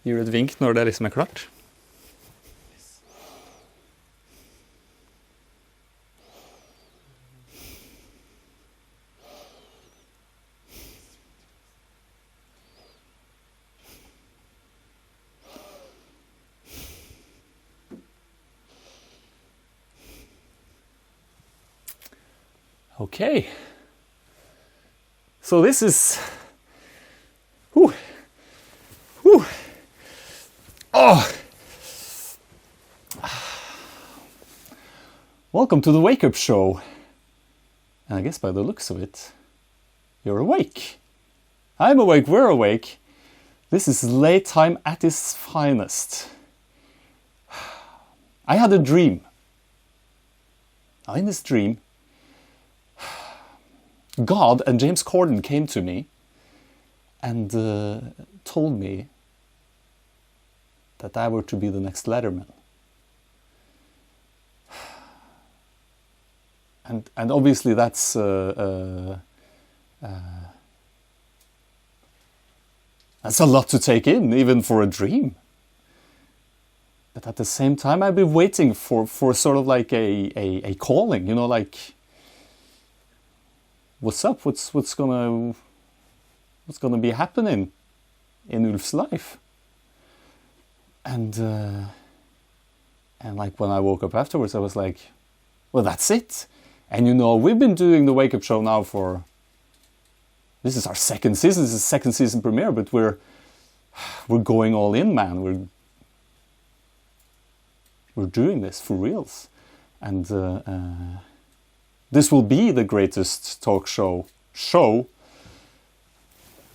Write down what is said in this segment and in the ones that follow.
Gir et vink når det liksom klart. Okay. So this is... Whew. Whew. Oh! Welcome to the WakeUp Show. And I guess by the looks of it, you're awake. I'm awake, we're awake. This is late time at its finest. I had a dream. Now in this dream, God and James Corden came to me and told me that I were to be the next Letterman. And obviously that's a lot to take in, even for a dream. But at the same time, I've been waiting for sort of like a calling, you know, like, what's up? What's gonna be happening in Ulf's life? And like when I woke up afterwards, I was like, well, that's it. And you know, we've been doing the WakeUp Show now for, this is our second season. This is the second season premiere, but we're going all in, man. We're doing this for reals, and this will be the greatest talk show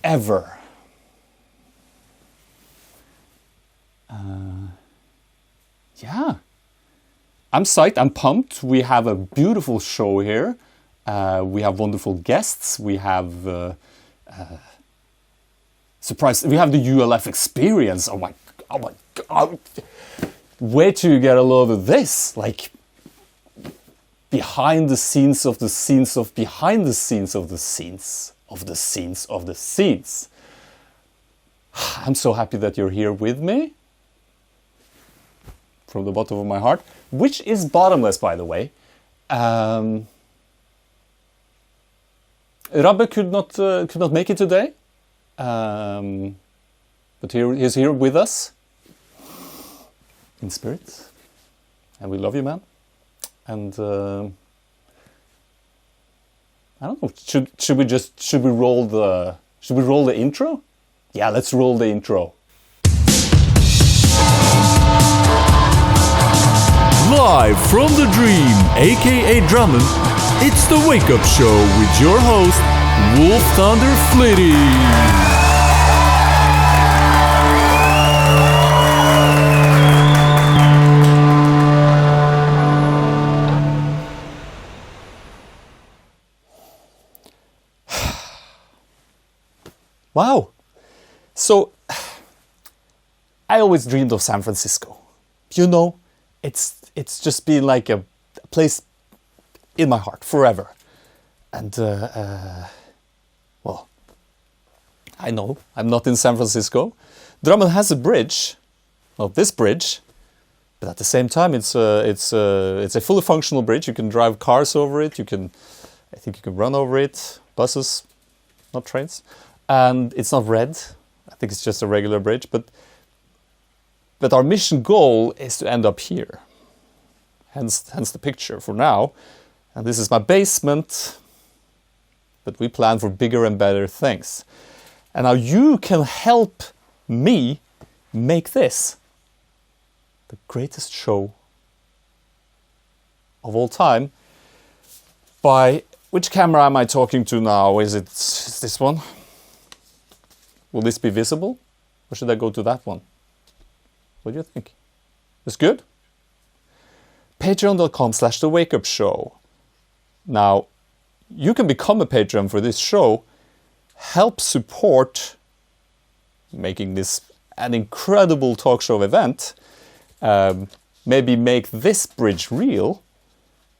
ever. Yeah, I'm psyched, I'm pumped. We have a beautiful show here. We have wonderful guests. We have surprise. We have the ULF experience. Oh my God! Where to get a load of this? Like, behind the scenes of the scenes of behind the scenes of the scenes of the scenes of the scenes. I'm so happy that you're here with me. From the bottom of my heart, which is bottomless, by the way. Rabbe could not make it today, but he's here with us in spirit, and we love you, man. And I don't know. Should we roll the intro? Yeah, let's roll the intro. Live from the dream, a.k.a. Drammen, it's the WakeUp Show with your host, Wolf Thunder Flitty. Wow. So, I always dreamed of San Francisco. You know, it's just been like a place in my heart forever. And, well, I know I'm not in San Francisco. Drammen has a bridge, not this bridge, but at the same time it's a fully functional bridge. You can drive cars over it. I think you can run over it, buses, not trains. And it's not red. I think it's just a regular bridge. But our mission goal is to end up here. Hence the picture for now. And this is my basement. But we plan for bigger and better things. And now you can help me make this the greatest show of all time. By which camera am I talking to now? Is this one? Will this be visible? Or should I go to that one? What do you think? It's good? Patreon.com/The WakeUp Show. Now, you can become a Patreon for this show, help support making this an incredible talk show event, maybe make this bridge real,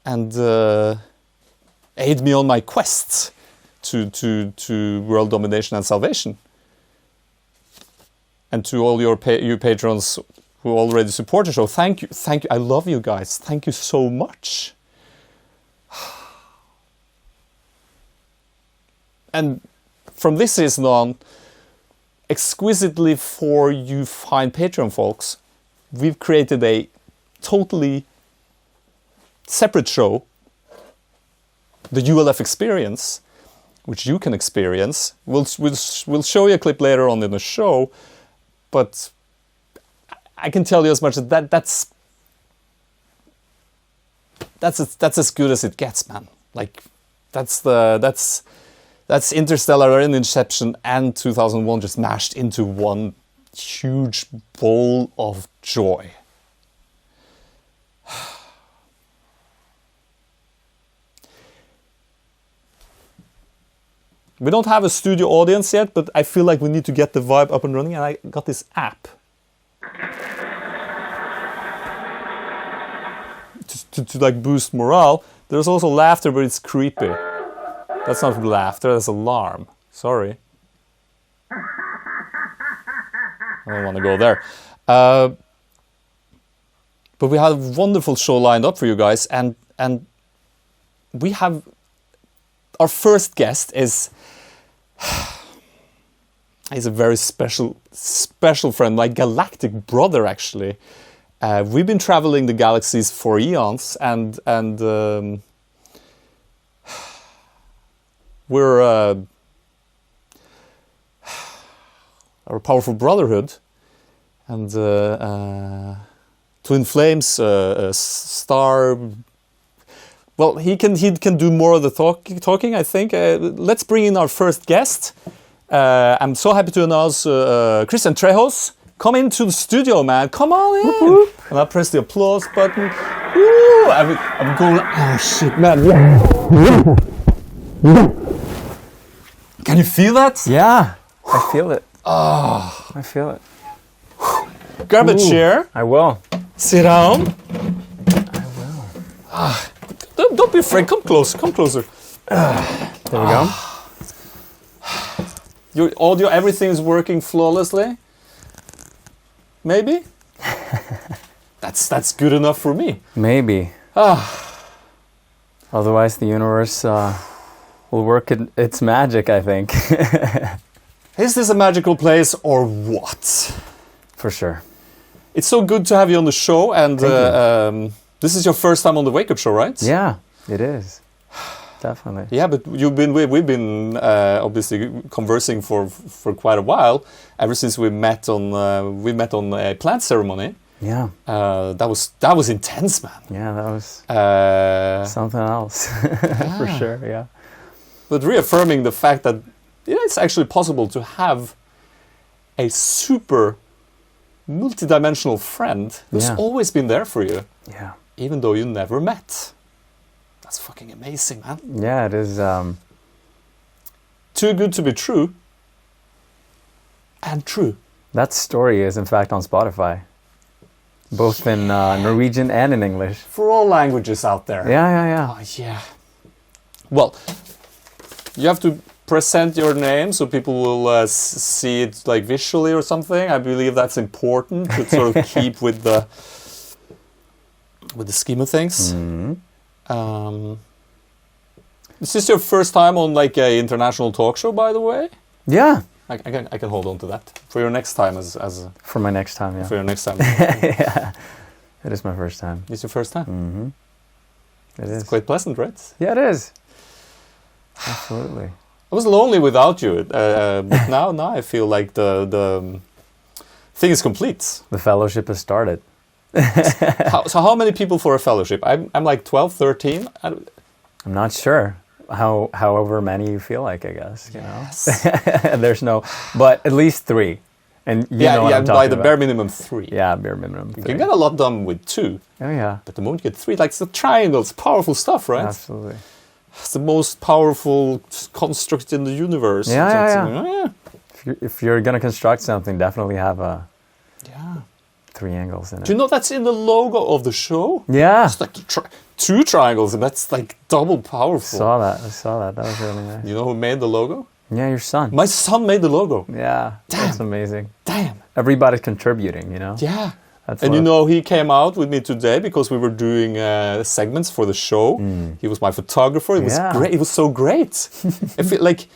and aid me on my quest to world domination and salvation. And to all you patrons who already support the show, thank you. I love you guys. Thank you so much. And from this season on, exquisitely for you fine Patreon folks, we've created a totally separate show, the ULF Experience, which you can experience. We'll show you a clip later on in the show, but I can tell you as much as that's as good as it gets, man. Like that's Interstellar and Inception and 2001 just mashed into one huge bowl of joy. We don't have a studio audience yet, but I feel like we need to get the vibe up and running, and I got this app to like boost morale. There's also laughter, but it's creepy. That's not laughter, that's alarm. Sorry. I don't want to go there. But we have a wonderful show lined up for you guys, and we have our first guest is he's a very special friend, my galactic brother actually. We've been traveling the galaxies for eons, and we're our powerful brotherhood, and Twin Flames, Star. Well, he can do more of the talking, I think. Let's bring in our first guest. I'm so happy to announce Kristian Trejos. Come into the studio, man. Come on in. Whoop, whoop. And I press the applause button. Woo! I'm going. Oh shit, man! Can you feel that? Yeah, I feel it. Oh, I feel it. Grab a chair. I will. Sit down. I will. Don't be afraid. Come closer. Come closer. There we go. Your audio, everything is working flawlessly. Maybe. That's good enough for me. Maybe. Otherwise, the universe will work its magic, I think. Is this a magical place or what? For sure. It's so good to have you on the show, and this is your first time on the WakeUp Show, right? Yeah, it is. Definitely. Yeah, but we've been obviously conversing for quite a while. Ever since we met on a plant ceremony. Yeah. That was intense, man. Yeah, that was something else for sure. Yeah. But reaffirming the fact that it's actually possible to have a super multidimensional friend who's always been there for you. Yeah. Even though you never met. That's fucking amazing, man. Yeah, it is. Too good to be true. And true. That story is, in fact, on Spotify. Both in Norwegian and in English. For all languages out there. Yeah. Oh, yeah. Well, you have to present your name so people will see it like visually or something. I believe that's important to sort of keep with the scheme of things. Mm-hmm. Is this your first time on like a international talk show, by the way? Yeah. I can hold on to that for your next time For my next time, yeah. For your next time. Yeah. It is my first time. It's your first time. Mm-hmm. It's quite pleasant, right? Yeah, it is. Absolutely. I was lonely without you, but now I feel like the thing is complete. The fellowship has started. So how many people for a fellowship? I'm like 12, 13. I'm not sure. However many you feel like, I guess. You know, there's no, but at least 3. And you know what I'm talking by the about. bare minimum 3. Yeah, bare minimum 3. You can get a lot done with 2. Oh yeah. But the moment you get 3, like the triangles, powerful stuff, right? Absolutely. It's the most powerful construct in the universe. Yeah. If you're gonna construct something, definitely have 3 angles in it. Do you know that's in the logo of the show? Yeah. It's like 2 triangles, and that's like double powerful. I saw that. That was really nice. You know who made the logo? Yeah, your son. My son made the logo. Yeah, Damn. that's amazing. Damn. Everybody's contributing, you know? Yeah. That's And what- you know, he came out with me today because we were doing segments for the show. He was my photographer. It was Yeah. great. It was so great. I feel like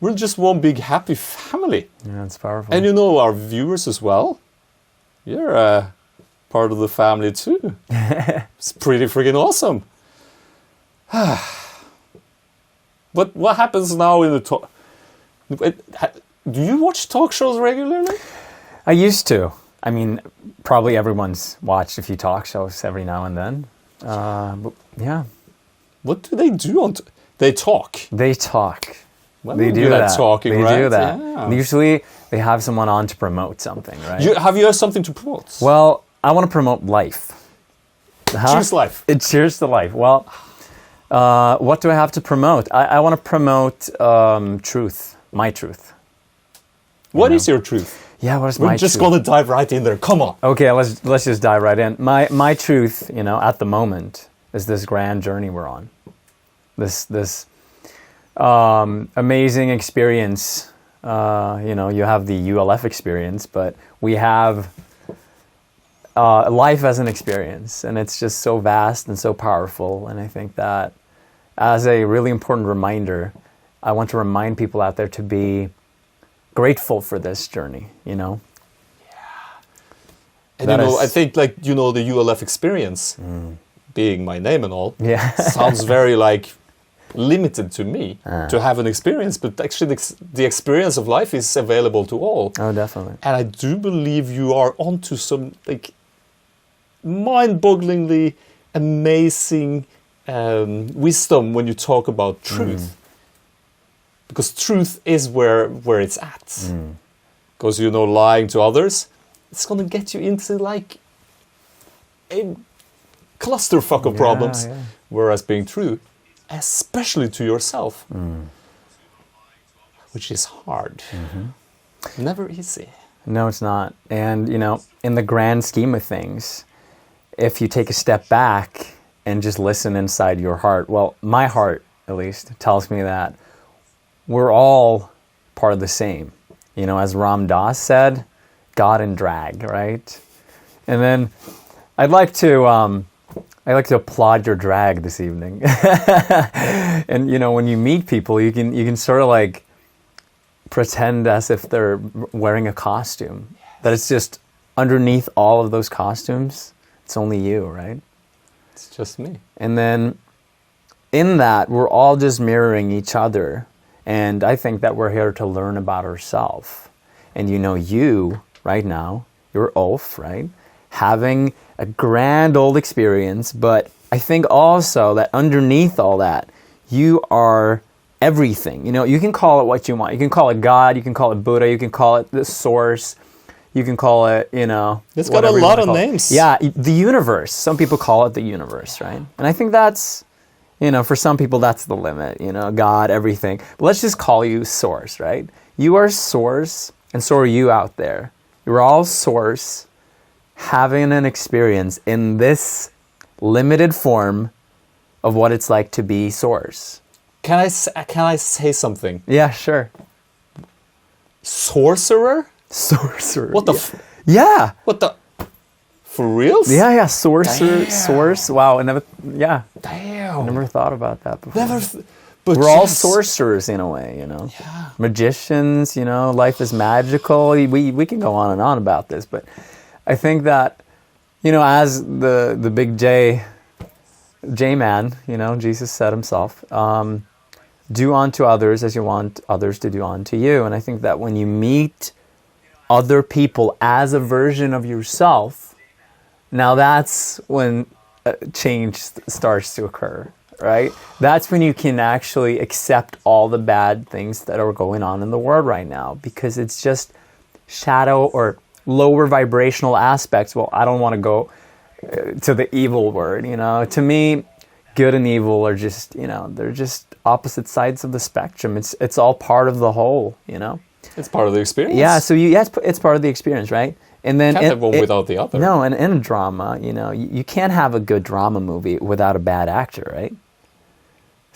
we're just one big happy family. Yeah, it's powerful. And you know, our viewers as well. You're part of the family too. It's pretty freaking awesome. But what happens now in the talk? Do you watch talk shows regularly? I used to. I mean, probably everyone's watched a few talk shows every now and then. But yeah, What do they do on? They talk. they talk. Well, They you do like that. talking, they right? do that. Yeah. Usually, they have someone on to promote something, right? Have you something to promote? Well, I want to promote life. Huh? Choose life. It cheers to life. Well, what do I have to promote? I want to promote truth, my truth. What is your truth? Yeah, what is We're my just truth? gonna dive right in there. Come on. Okay, let's just dive right in. My truth, you know, at the moment is this grand journey we're on. This amazing experience. You know, you have the ULF experience, but we have life as an experience, and it's just so vast and so powerful. And I think that as a really important reminder, I want to remind people out there to be grateful for this journey, you know? And That you know, is- I think like you know the ULF experience, being my name and all, Yeah. sounds very like limited to me to have an experience. But actually, the experience of life is available to all. Oh, definitely. And I do believe you are onto some like mind-bogglingly amazing wisdom when you talk about truth, because truth is where it's at. Because you know, lying to others, it's gonna get you into like a clusterfuck of problems. yeah. Whereas being true, especially to yourself, which is hard, never easy. No, it's not. And, you know, in the grand scheme of things, if you take a step back and just listen inside your heart, well, my heart, at least, tells me that we're all part of the same. You know, as Ram Dass said, God and drag, right? And then I'd like to applaud your drag this evening. And, you know, when you meet people, you can sort of like pretend as if they're wearing a costume. That it's just underneath all of those costumes, it's only you, right? It's just me. And then in that, we're all just mirroring each other. And I think that we're here to learn about ourselves. And you know, you, right now, you're Ulf, right? Having a grand old experience, but I think also that underneath all that, you are everything. You know, you can call it what you want. You can call it God, you can call it Buddha, you can call it the source, you can call it, you know... It's got a whatever you lot wanna of call it. names. Yeah, the universe. Some people call it the universe, right? And I think that's, you know, for some people that's the limit, you know, God, everything. But let's just call you source, right? You are source, and so are you out there. You're all source, having an experience in this limited form of what it's like to be source. Can I say something? Yeah, sure. Sorcerer? Sorcerer. What the? Yeah. What the? For reals? Yeah. Sorcerer. Damn. Source. Wow. I never. Yeah. Damn. Never thought about that before. But We're all yes. sorcerers in a way, you know. Yeah. Magicians, you know. Life is magical. We can go on and on about this, but I think that, you know, as the big J man, you know, Jesus said himself, do unto others as you want others to do unto you. And I think that when you meet other people as a version of yourself, now that's when change starts to occur, right? That's when you can actually accept all the bad things that are going on in the world right now, because it's just shadow or lower vibrational aspects. Well, I don't want to go to the evil word, you know. To me, good and evil are just, you know, they're just opposite sides of the spectrum. It's all part of the whole, you know. It's part of the experience. Yeah, so it's part of the experience, right? And then Can't have one without the other. No, and in a drama, you know, you can't have a good drama movie without a bad actor, right?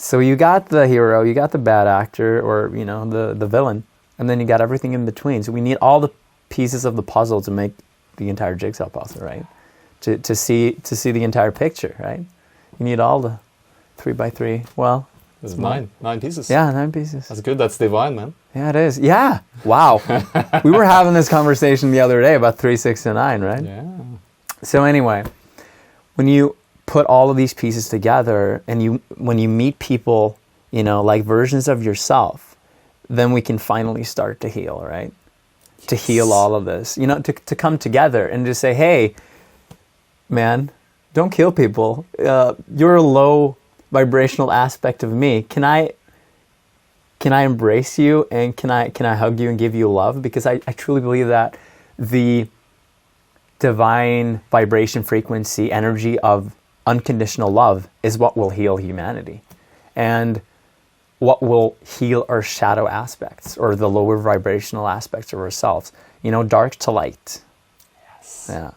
So you got the hero, you got the bad actor, or you know, the villain, and then you got everything in between. So we need all the pieces of the puzzle to make the entire jigsaw puzzle, right? To see the entire picture, right? You need all the 3x3. Well, It's 9 pieces. Yeah, 9 pieces. That's good. That's divine, man. Yeah, it is. Yeah. Wow. We were having this conversation the other day about 3, 6, and 9, right? Yeah. So anyway, when you put all of these pieces together, and when you meet people, you know, like versions of yourself, then we can finally start to heal, right? Yes. To heal all of this, you know, to come together and just say, hey, man, don't kill people. You're a low vibrational aspect of me. Can I embrace you, and can I hug you and give you love? Because I truly believe that the divine vibration, frequency, energy of unconditional love is what will heal humanity, and what will heal our shadow aspects, or the lower vibrational aspects of ourselves. You know, dark to light. Yes. Yeah.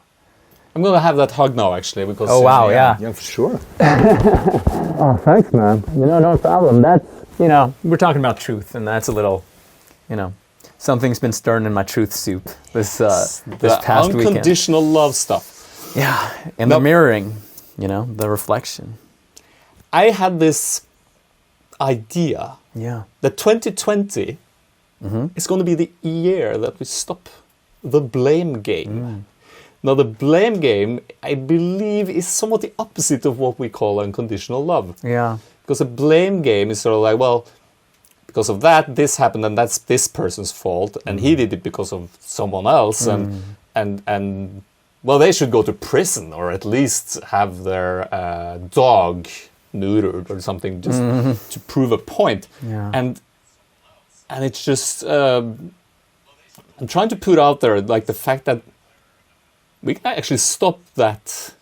I'm gonna have that hug now, actually, because. Oh wow! Yeah. Yeah, for sure. Oh, thanks, man. You know, no problem. That's, you know, we're talking about truth, and that's a little, you know, something's been stirring in my truth soup this past weekend. Unconditional love stuff. Yeah, and the mirroring, you know, the reflection. I had this idea that 2020 is going to be the year that we stop the blame game. Now, the blame game, I believe, is somewhat the opposite of what we call unconditional love. Yeah. Because a blame game is sort of like, well, because of that, this happened, and that's this person's fault, and he did it because of someone else, and well, they should go to prison, or at least have their dog neutered or something, just to prove a point. Yeah. And it's just, I'm trying to put out there, like, the fact that we can actually stop that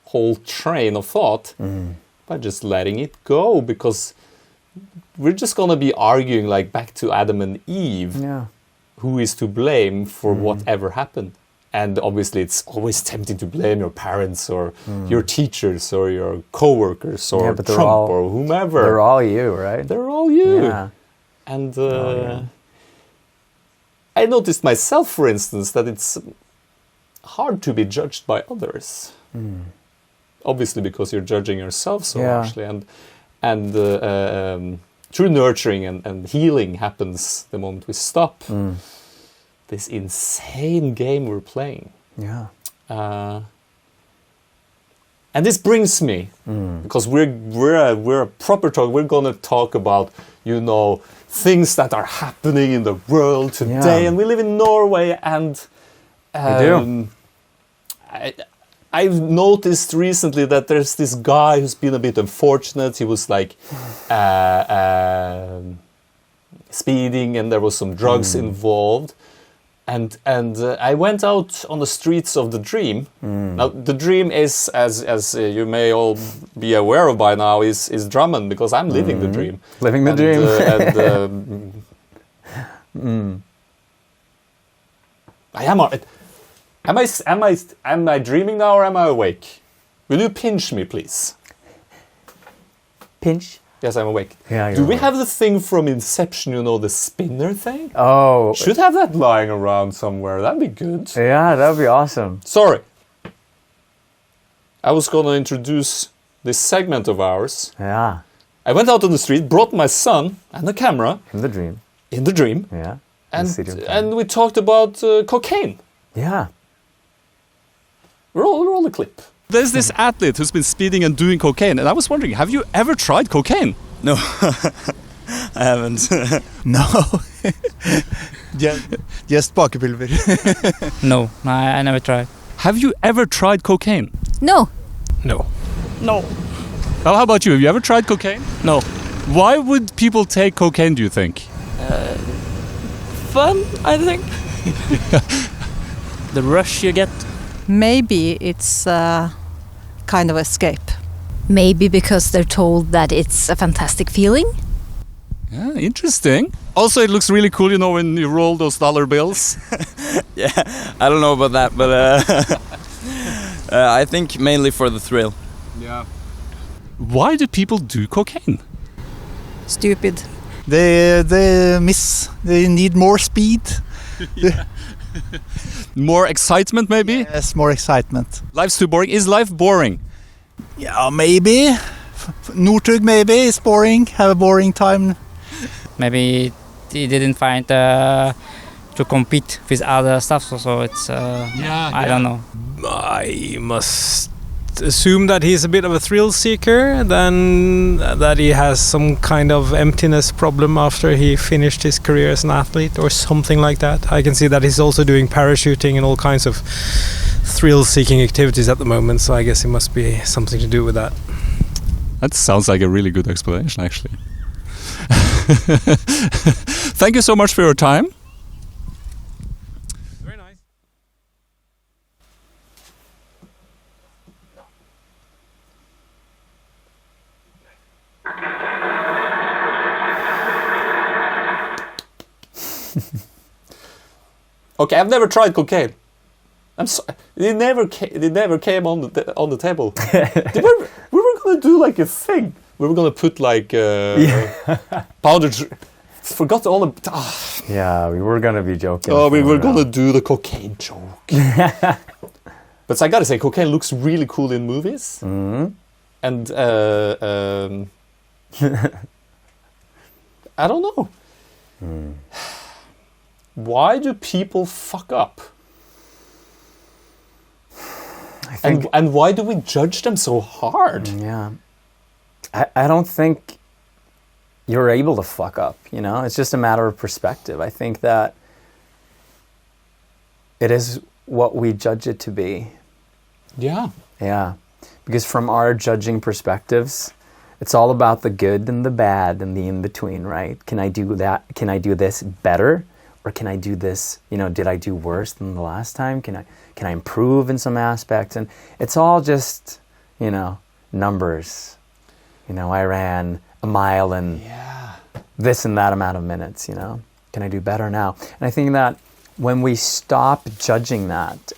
whole train of thought by just letting it go, because we're just going to be arguing, like, back to Adam and Eve, who is to blame for whatever happened. And obviously it's always tempting to blame your parents, or your teachers, or your co-workers, or Trump, or whomever. They're all you, right? They're all you. Yeah. And I noticed myself, for instance, that it's hard to be judged by others. Obviously, because you're judging yourself so harshly, and true nurturing and healing happens the moment we stop this insane game we're playing. Yeah. And this brings me, because we're a proper talk. We're gonna talk about, you know, things that are happening in the world today, and we live in Norway, and we do. I've noticed recently that there's this guy who's been a bit unfortunate. He was like speeding, and there was some drugs involved. And I went out on the streets of the Dream. Now, the Dream is, as you may all be aware of by now, is Drammen, because I'm living the dream. Living the dream. Am I dreaming now, or am I awake? Will you pinch me, please? Pinch? Yes, I'm awake. Yeah, do we have the thing from Inception, you know, the spinner thing? Oh. Should have that lying around somewhere. That'd be good. Yeah, that'd be awesome. Sorry. I was going to introduce this segment of ours. Yeah. I went out on the street, brought my son and a camera. In the Dream. In the Dream. Yeah. And we talked about cocaine. Yeah. Roll the clip. There's this athlete who's been speeding and doing cocaine, and I was wondering, have you ever tried cocaine? No, I haven't. No. Just bakepulver. No, I never tried. Have you ever tried cocaine? No. No. Well, how about you? Have you ever tried cocaine? No. Why would people take cocaine, do you think? Fun, I think. The rush you get. Maybe it's a kind of escape. Maybe because they're told that it's a fantastic feeling. Yeah, interesting. Also, it looks really cool, you know, when you roll those dollar bills. Yeah, I don't know about that, but I think mainly for the thrill. Yeah. Why do people do cocaine? stupid. They need more speed. More excitement, maybe? Yes, more excitement. Life's too boring. Is life boring? Yeah, maybe. Northug maybe is boring. Have a boring time. Maybe he didn't find to compete with other stuff, so it's I don't know. I must assume that he's a bit of a thrill seeker, then that he has some kind of emptiness problem after he finished his career as an athlete or something like that. I can see that he's also doing parachuting and all kinds of thrill seeking activities at the moment, so I guess it must be something to do with that. That sounds like a really good explanation, actually. Thank you so much for your time. Very nice. Okay, I've never tried cocaine. I'm sorry. It never came on the table. We were gonna do like a thing. We were gonna put like powder. Forgot all the. Yeah, we were gonna be joking. Oh, we were gonna do the cocaine joke. But I gotta say, cocaine looks really cool in movies. Mm-hmm. And I don't know. Why do people fuck up? I think, and why do we judge them so hard? Yeah. I don't think you're able to fuck up, you know? It's just a matter of perspective. I think that it is what we judge it to be. Yeah. Yeah. Because from our judging perspectives, it's all about the good and the bad and the in-between, right? Can I do that? Can I do this better? Or can I do this, you know, did I do worse than the last time? Can I improve in some aspects? And it's all just, you know, numbers. You know, I ran a mile in this and that amount of minutes, you know. Can I do better now? And I think that when we stop judging that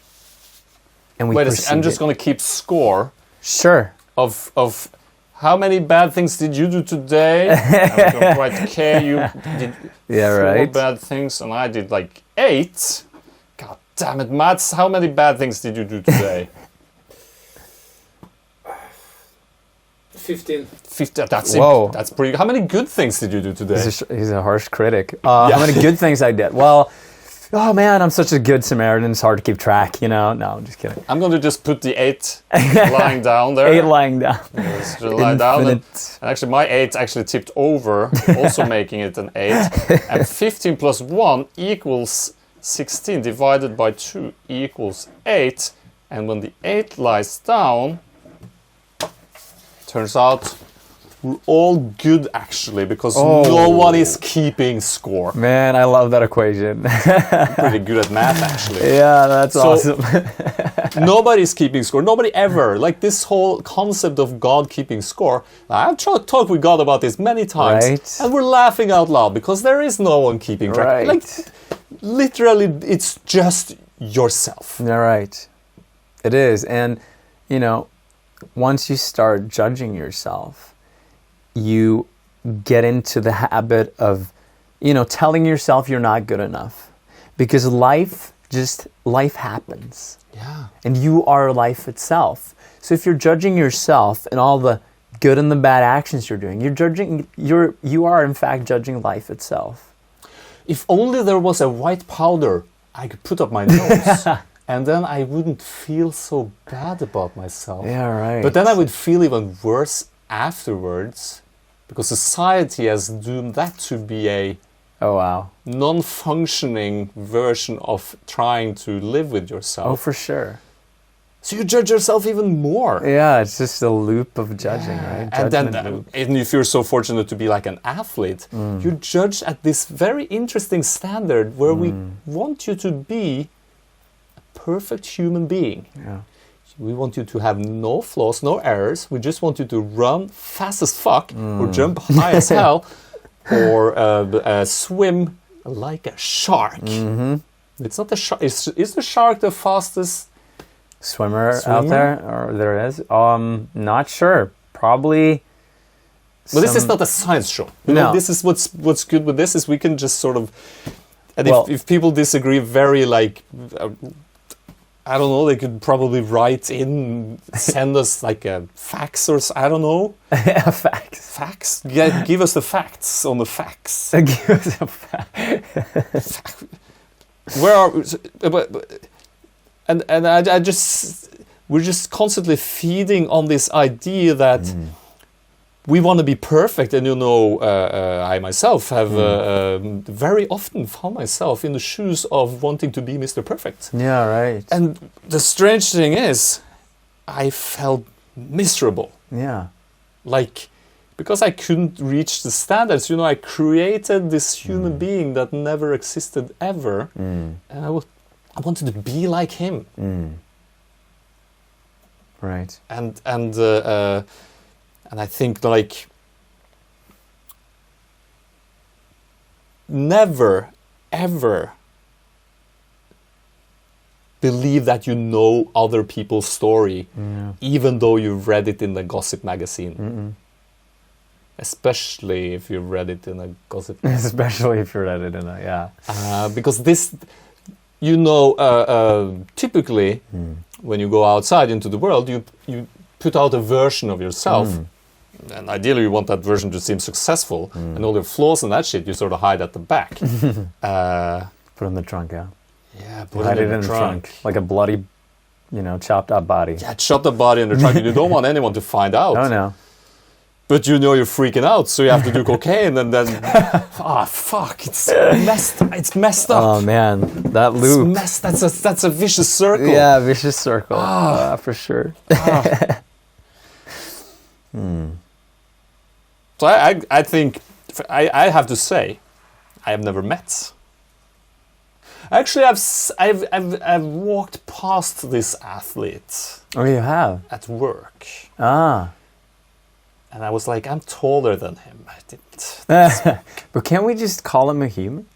and we I'm just going to keep score. Sure. Of how many bad things did you do today? I don't quite care. You did 4 bad things, and I did like 8. God damn it, Mats! How many bad things did you do today? 15. 15. That's Whoa. That's pretty. How many good things did you do today? He's a harsh critic. How many good things I did? Well, oh man, I'm such a good Samaritan. It's hard to keep track, you know. No, I'm just kidding. I'm going to just put the 8 lying down there. 8 lying down. Just lie down. And actually, my 8 actually tipped over, also making it an 8. And 15 plus 1 equals 16 divided by 2 equals 8. And when the 8 lies down, turns out we're all good actually, because no one is keeping score. Man, I love that equation. I'm pretty good at math actually. Yeah, that's awesome. Nobody's keeping score. Nobody ever. Like this whole concept of God keeping score. I've talked with God about this many times. Right. And we're laughing out loud because there is no one keeping track. Right. Like, literally, it's just yourself. You're right. It is. And, you know, once you start judging yourself, you get into the habit of, you know, telling yourself you're not good enough. Because life happens. Yeah. And you are life itself. So if you're judging yourself and all the good and the bad actions you're doing, you are in fact judging life itself. If only there was a white powder I could put up my nose. And then I wouldn't feel so bad about myself. Yeah, right. But then I would feel even worse afterwards, because society has doomed that to be a non-functioning version of trying to live with yourself. Oh, for sure. So you judge yourself even more. Yeah, it's just a loop of judging, right? And then, and if you're so fortunate to be like an athlete, you're judged at this very interesting standard where we want you to be a perfect human being. Yeah. We want you to have no flaws, no errors. We just want you to run fast as fuck, or jump high as hell, or swim like a shark. Mm-hmm. It's not the shark. Is the shark the fastest swimmer out there? Or there is? Not sure. Probably But this is not a science show. You know, this is what's good with this is we can just sort of, and if people disagree, very like, I don't know, they could probably write in, send us like a fax or I don't know. A fax. Facts. Yeah, give us the facts on the facts. Give us a fact. Where are? And I just we're just constantly feeding on this idea that. We want to be perfect, and you know, I myself have very often found myself in the shoes of wanting to be Mr. Perfect. Yeah, right. And the strange thing is, I felt miserable. Yeah. Like, because I couldn't reach the standards, you know, I created this human being that never existed ever, and I wanted to be like him. Right. And I think, like, never, ever believe that you know other people's story, even though you've read it in the gossip magazine. Especially if you've read it in a gossip magazine. Especially if you read it in a, because this, you know, typically, when you go outside into the world, you put out a version of yourself. And ideally, you want that version to seem successful, and all your flaws and that shit you sort of hide at the back. Put in the trunk, yeah. Yeah, hide it in the trunk, like a bloody, you know, chopped up body. Yeah, chopped up body in the trunk. You don't want anyone to find out. Oh no. But you know you're freaking out, so you have to do cocaine, and then fuck, it's messed up. Oh man, that loop. That's a vicious circle. Yeah, vicious circle. For sure. So I think I have to say, I have never met. Actually, I've walked past this athlete. Oh, you have? At work. Ah. And I was like, I'm taller than him. I didn't. But can't we just call him a human?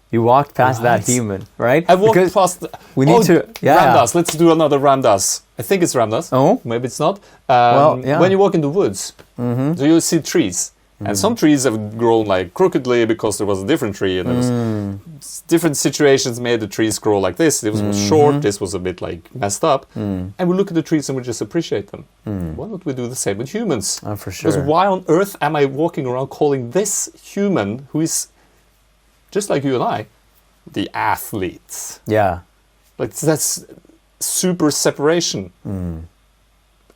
You walked past that human, right? I walked past. We need to. Yeah. Ramdas. Let's do another Ramdas. I think it's Ramdas. Oh. Maybe it's not. Yeah. When you walk in the woods, do you see trees? And some trees have grown like crookedly because there was a different tree, and there was different situations made the trees grow like this. This was short. This was a bit like messed up. And we look at the trees and we just appreciate them. Why don't we do the same with humans? Oh, for sure. Because why on earth am I walking around calling this human, who is just like you and I, the athlete? Yeah. Like that's super separation.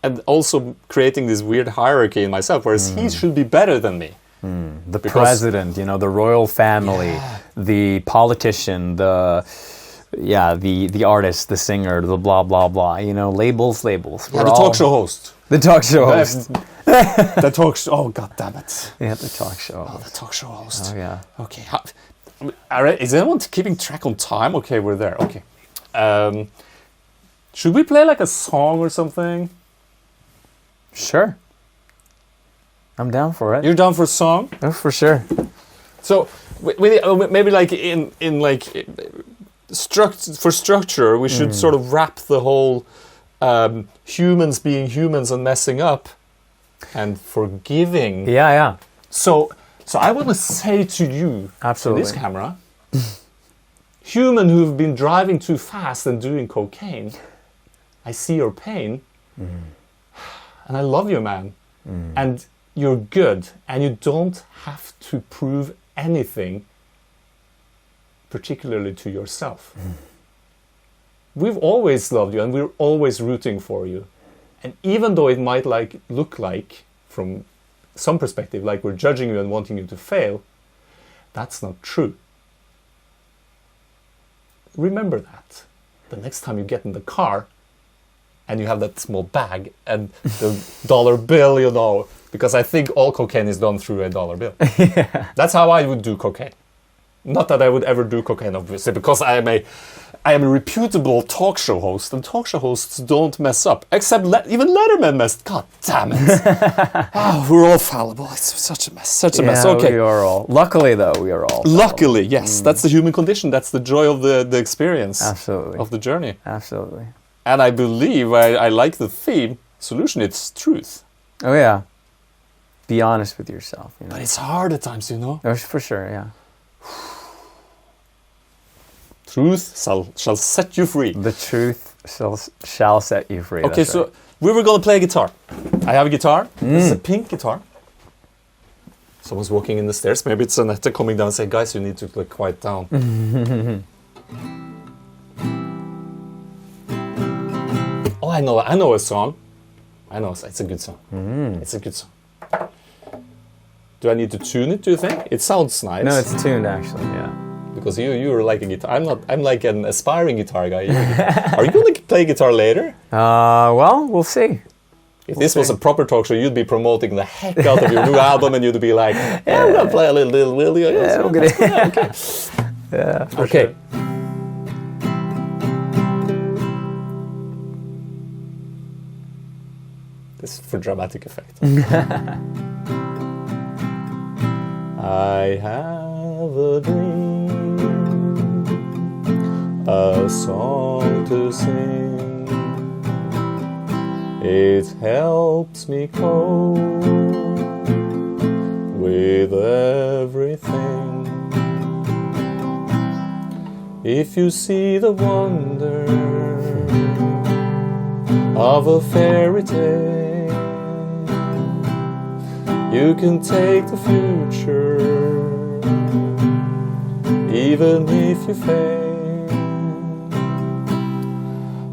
And also creating this weird hierarchy in myself, whereas he should be better than me. The president, you know, the royal family, the politician, the artist, the singer, the blah blah blah. You know, labels. Yeah, the talk show host. The talk show host. The talk show. Oh, god damn it! Yeah, the talk show. Oh, the talk show host. Oh yeah. Okay. Is anyone keeping track on time? Okay, we're there. Okay. Should we play like a song or something? Sure. I'm down for it. You're down for a song? Oh, for sure. So maybe like in like for structure, we should sort of wrap the whole humans being humans and messing up and forgiving. Yeah. So I want to say to you, absolutely, in this camera, human who've been driving too fast and doing cocaine, I see your pain. And I love you, man. And you're good. And you don't have to prove anything, particularly to yourself. We've always loved you and we're always rooting for you. And even though it might look like, from some perspective, like we're judging you and wanting you to fail, that's not true. Remember that. The next time you get in the car, and you have that small bag and the dollar bill, you know, because I think all cocaine is done through a dollar bill. Yeah. That's how I would do cocaine. Not that I would ever do cocaine, obviously, because I am a reputable talk show host, and talk show hosts don't mess up. Except even Letterman messed. God damn it! We're all fallible. It's such a mess. Yeah, okay, we are all. Luckily, though, we are all. Luckily, yes, that's the human condition. That's the joy of the experience. Absolutely. Of the journey. Absolutely. And I believe I like the theme. Solution, it's truth. Oh yeah. be honest with yourself. You know? But it's hard at times, you know. For sure, yeah. Truth shall set you free. The truth shall set you free. Okay, that's so right. we were going to play a guitar. I have a guitar. This is a pink guitar. Someone's walking in the stairs. Maybe it's Annette coming down and saying, guys, you need to quiet down. Oh, I know a song. It's a good song. It's a good song. Do I need to tune it, do you think? It sounds nice. No, it's tuned actually, yeah. Because you're like a guitar. I'm like an aspiring guitar guy. Are you going to play guitar later? Well, we'll see. If this was a proper talk show, you'd be promoting the heck out of your new album, and you'd be like, "Yeah, we're gonna play a little Willie." Yeah, we're gonna. Okay. Yeah. Okay. Sure. This is for dramatic effect. I have a dream, a song to sing. It helps me cope with everything. If you see the wonder of a fairy tale, you can take the future, even if you fail.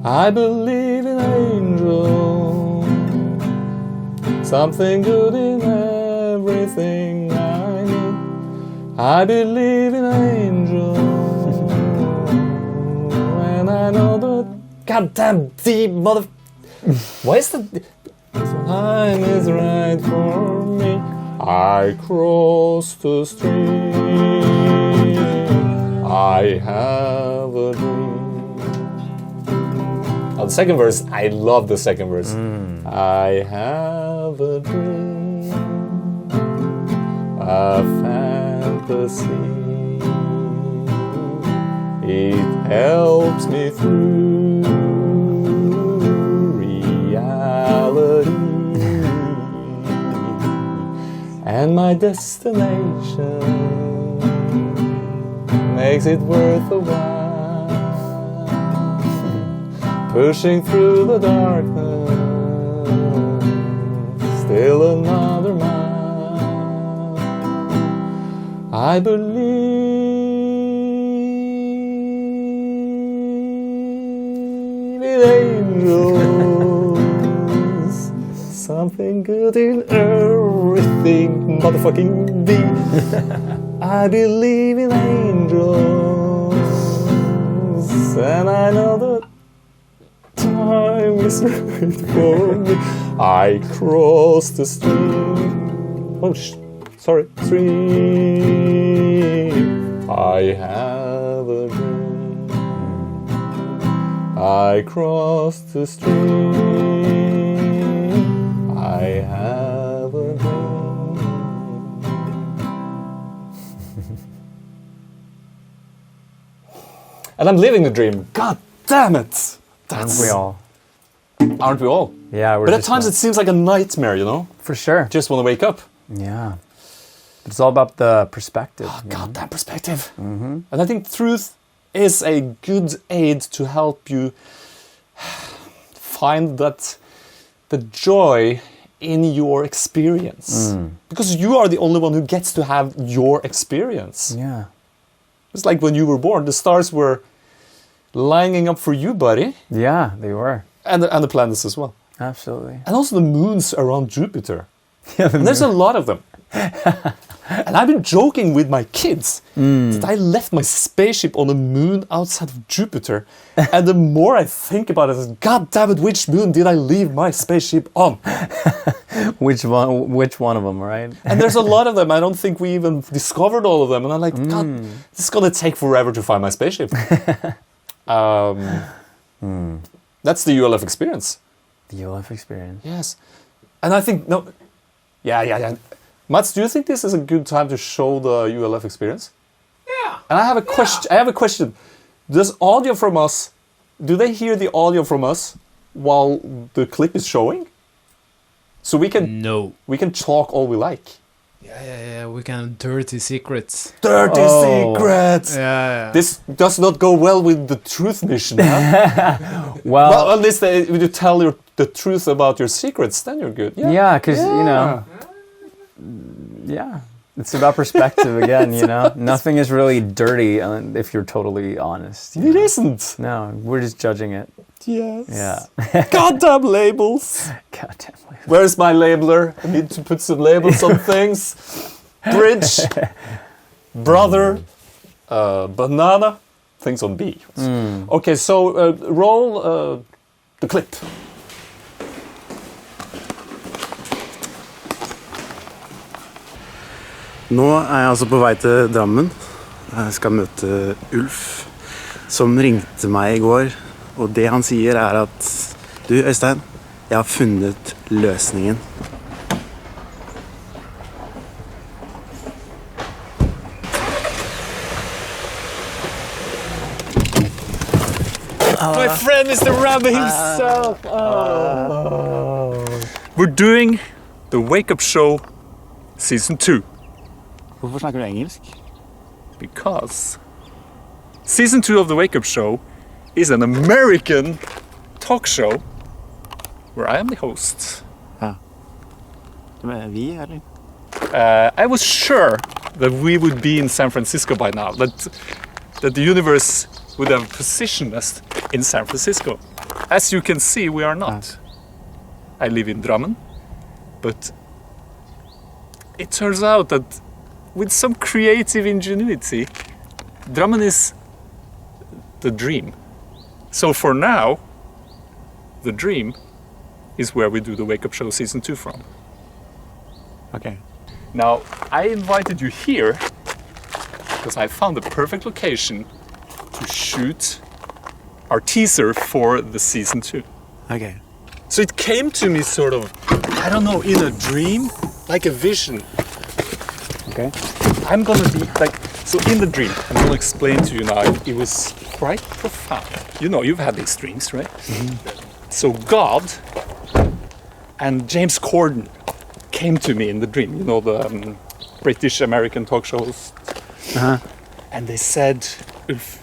I believe in angels, something good in everything I need. I believe in angels, and I know the goddamn deep mother. Why is the time is right for me? I cross the street. I have a dream. Oh, the second verse, I love the second verse. I have a dream, a fantasy. It helps me through reality, and my destination makes it worth a while. Pushing through the darkness, still another mile. I believe in angels, something good in everything, motherfucking be. I believe in angels, and I know that time is right for me. I cross the stream. Oh, sorry, stream. I have a dream. I cross the stream. I have a dream. And I'm living the dream. God damn it! Aren't we all? Aren't we all? Yeah, we're but at times it seems like a nightmare, you know? For sure. Just want to wake up. Yeah. It's all about the perspective. Oh, goddamn perspective. Mm-hmm. And I think truth is a good aid to help you find that the joy in your experience. Because you are the only one who gets to have your experience. Yeah. It's like when you were born, the stars were lining up for you, buddy. Yeah, they were. And the planets as well. Absolutely. And also the moons around Jupiter. And there's a lot of them. And I've been joking with my kids that I left my spaceship on a moon outside of Jupiter. And the more I think about it, God damn it, which moon did I leave my spaceship on? Which one of them, right? And there's a lot of them. I don't think we even discovered all of them. And I'm like, God, this is going to take forever to find my spaceship. That's the ULF experience. The ULF experience. Yes. And I think, yeah. Mats, do you think this is a good time to show the ULF experience? Yeah. And I have a question. I have a question. Does audio from us, do they hear the audio from us while the clip is showing? So we can No. we can talk all we like. Yeah. We can dirty secrets. Dirty secrets. Yeah. This does not go well with the truth mission. Huh? Well, at least when you tell the truth about your secrets, then you're good. Yeah, because you know. Yeah, it's about perspective again. You know, nothing is really dirty if you're totally honest. It isn't. No, we're just judging it. Yes. Yeah. Goddamn labels. Goddamn labels. Where's my labeler? I need to put some labels on things. Bridge. Brother. Banana. Things on B. Okay, so roll the clip. Nå er jeg altså på vei til Drammen. Jeg skal møte Ulf, som ringte meg i går. Og det han sier er at du, Øystein, jeg har funnet løsningen. My friend Mr. Rabbit himself. We're doing the WakeUp Show Season 2. Hvorfor snakker du engelsk? Because Season 2 of the WakeUp Show is an American talk show where I am the host. Vi, eller? I was sure that we would be in San Francisco by now, that the universe would have positioned us in San Francisco. As you can see, we are not. I live in Drammen, but it turns out that with some creative ingenuity, Drammen is the dream. So for now, the dream is where we do the WakeUp Show Season 2 from. Okay. Now, I invited you here because I found the perfect location to shoot our teaser for the Season 2. Okay. So it came to me sort of, I don't know, in a dream, like a vision. Okay. I'm gonna be like, so in the dream, I'm gonna explain to you now, it was quite profound. You know, you've had these dreams, right? So God and James Corden came to me in the dream, you know, the British-American talk shows. And they said, Ulf,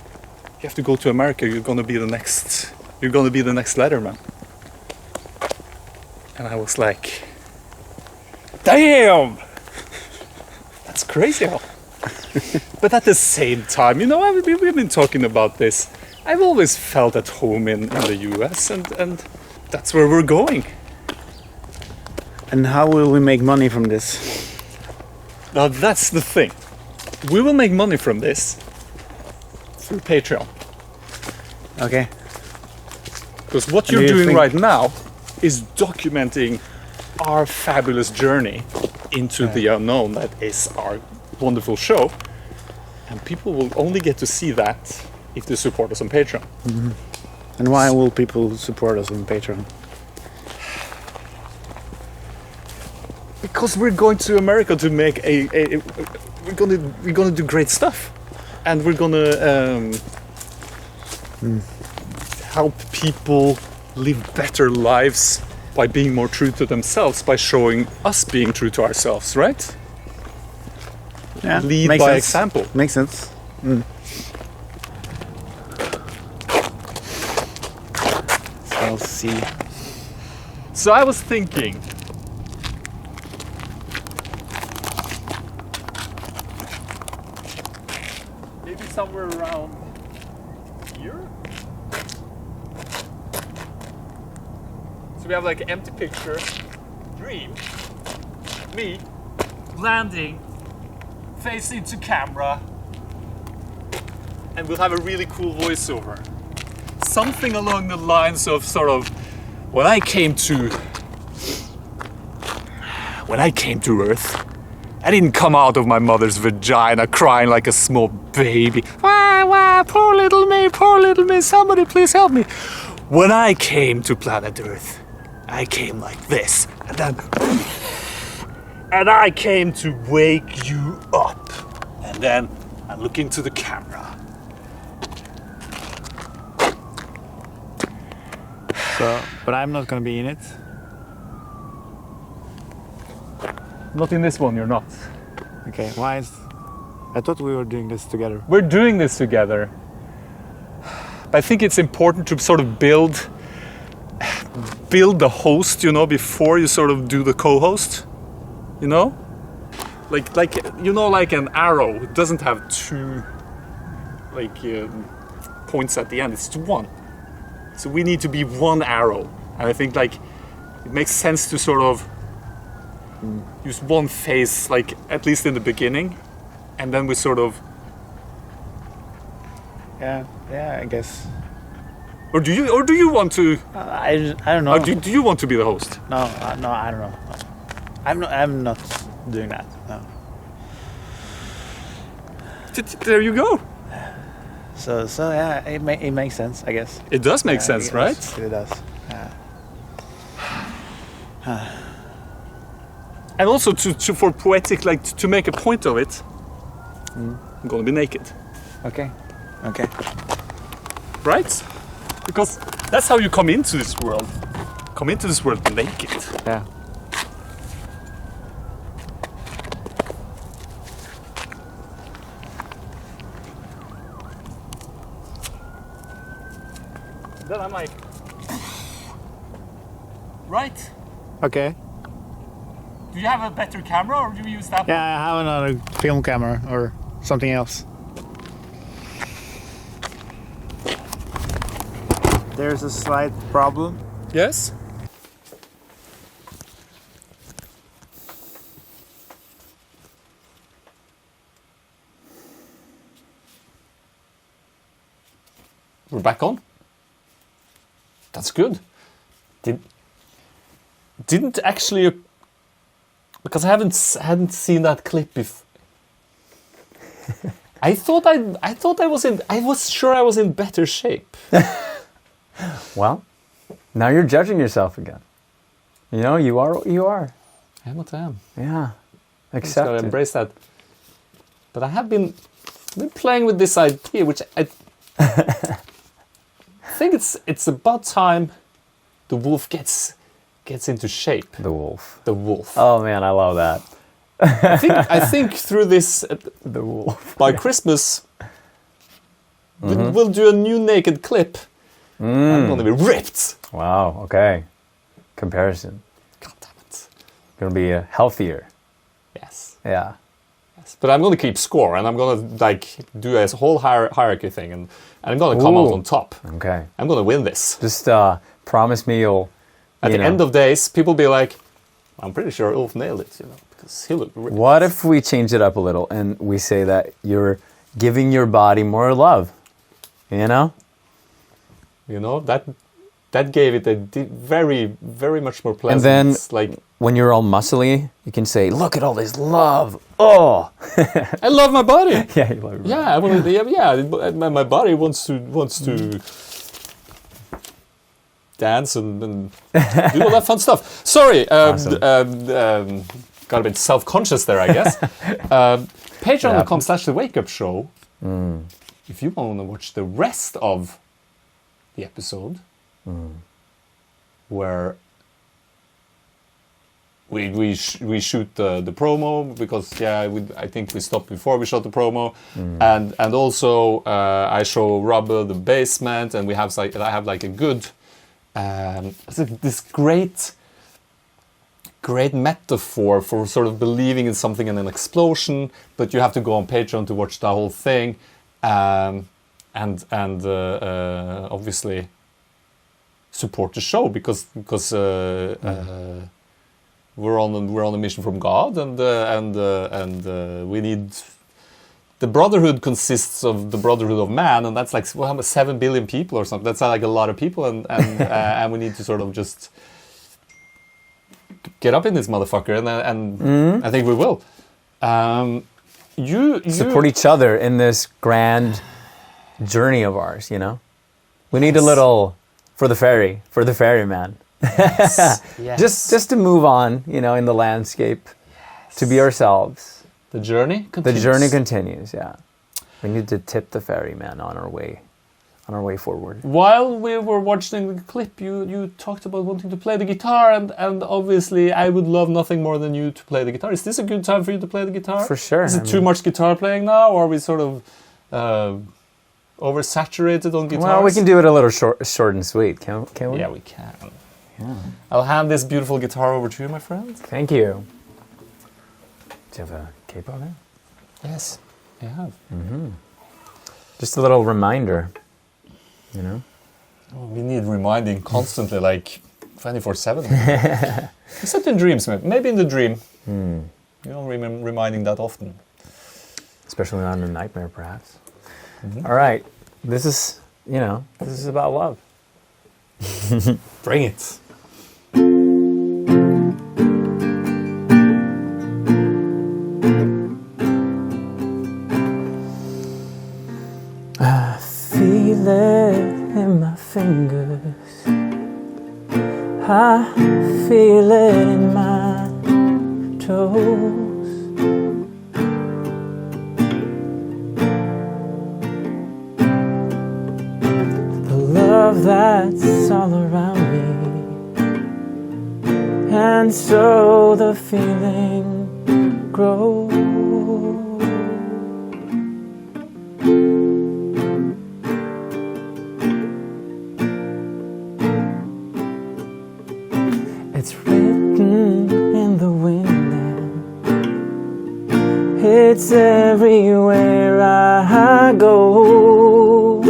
you have to go to America, you're gonna be the next Letterman. And I was like, damn! That's crazy. But at the same time, you know, we've been talking about this. I've always felt at home in the US, and that's where we're going. And how will we make money from this? Now that's the thing. We will make money from this through Patreon. Okay. Because what you're doing right now is documenting our fabulous journey into the unknown that is our wonderful show. And people will only get to see that if they support us on Patreon. And why will people support us on Patreon? Because we're going to America to make we're gonna do great stuff, and we're gonna help people live better lives by being more true to themselves, by showing us being true to ourselves, right? Yeah, lead makes by sense. example. Makes sense. I'll see. So I was thinking, maybe somewhere around here. So we have like an empty picture, dream, me landing, face into camera, and we'll have a really cool voiceover. Something along the lines of sort of, when I came to Earth, I didn't come out of my mother's vagina crying like a small baby. Wah, poor little me, somebody please help me. When I came to planet Earth, I came like this, and I came to wake you up. And then I look into the camera. So, but I'm not gonna be in it. Not in this one, you're not. Okay, why is... I thought we were doing this together. We're doing this together. But I think it's important to sort of build the host, you know, before you sort of do the co-host, you know? Like you know, like an arrow, it doesn't have two points at the end, it's just one. So we need to be one arrow. And I think like it makes sense to sort of use one face, like at least in the beginning, and then we sort of... Yeah, I guess. Or do you want to? I don't know. Or do you want to be the host? No, I don't know. I'm not doing that. No. There you go. So yeah, it makes sense, I guess. It does make sense, right? It does. And also for poetic, like to make a point of it, I'm gonna be naked. Okay. Right? Because that's how you come into this world. Come into this world naked. Yeah. Then I'm like, right? Okay. Do you have a better camera or do you use that? Yeah, I have another film camera or something else. There's a slight problem. Yes? We're back on. That's good. Didn't actually, because I hadn't seen that clip before. I was sure I was in better shape. Well, now you're judging yourself again. You know, you are what you are. I am what I am. Yeah. I just Accept gotta it. embrace that. But I have been playing with this idea, which I think it's about time the wolf gets into shape. The wolf. The wolf. Oh man, I love that. I think through this The wolf. by Christmas we'll do a new naked clip. I'm gonna be ripped. Wow, okay. Comparison. God damn it. Gonna be healthier. Yes. Yeah. But I'm gonna keep score, and I'm gonna like do a whole hierarchy thing, and I'm gonna come out on top. Okay. I'm gonna win this. Just promise me you'll... At the end of days, people be like, I'm pretty sure Ulf nailed it, you know, because he looked ripped. What if we change it up a little and we say that you're giving your body more love? You know? You know, that gave it a very, very much more pleasant. And then, like, when you're all muscly, you can say, look at all this love. Oh! I love my body. Yeah, you love your body. Yeah, I want to, yeah. My body wants to dance and do all that fun stuff. Sorry, Awesome. got a bit self-conscious there, I guess. Patreon.com/the WakeUp Show. If you want to watch the rest of the episode, where we shoot the promo, because I think we stopped before we shot the promo, and also I show Robert the basement, and I have like a good this great metaphor for sort of believing in something in an explosion, but you have to go on Patreon to watch the whole thing, and obviously support the show because we're on a mission from God, and we need. The Brotherhood consists of the Brotherhood of Man, and that's like 7 billion people or something. That's like a lot of people, and and we need to sort of just get up in this motherfucker, and I think we will. You support each other in this grand journey of ours. You know, we need a little for the ferryman. Yes. Yes. Just to move on, you know, in the landscape, to be ourselves. The journey continues. The journey continues, yeah. We need to tip the ferryman on our way on our way forward. While we were watching the clip, you talked about wanting to play the guitar, and obviously I would love nothing more than you to play the guitar. Is this a good time for you to play the guitar? For sure. Is it too much guitar playing now, or are we sort of oversaturated on guitars? Well, we can do it a little short and sweet, can we? Yeah, we can. Yeah. I'll hand this beautiful guitar over to you, my friend. Thank you. Do you have a capo there? Yes, I have. Mm-hmm. Just a little reminder, Oh, we need reminding constantly, like 24/7. Except in dreams, maybe in the dream. You don't reminding that often. Especially on a nightmare, perhaps. Mm-hmm. All right, this is about love. Bring it. I feel it in my fingers. I feel it in my toes. The love that's all around me, and so the feeling grows. It's written in the wind, and it's everywhere I go.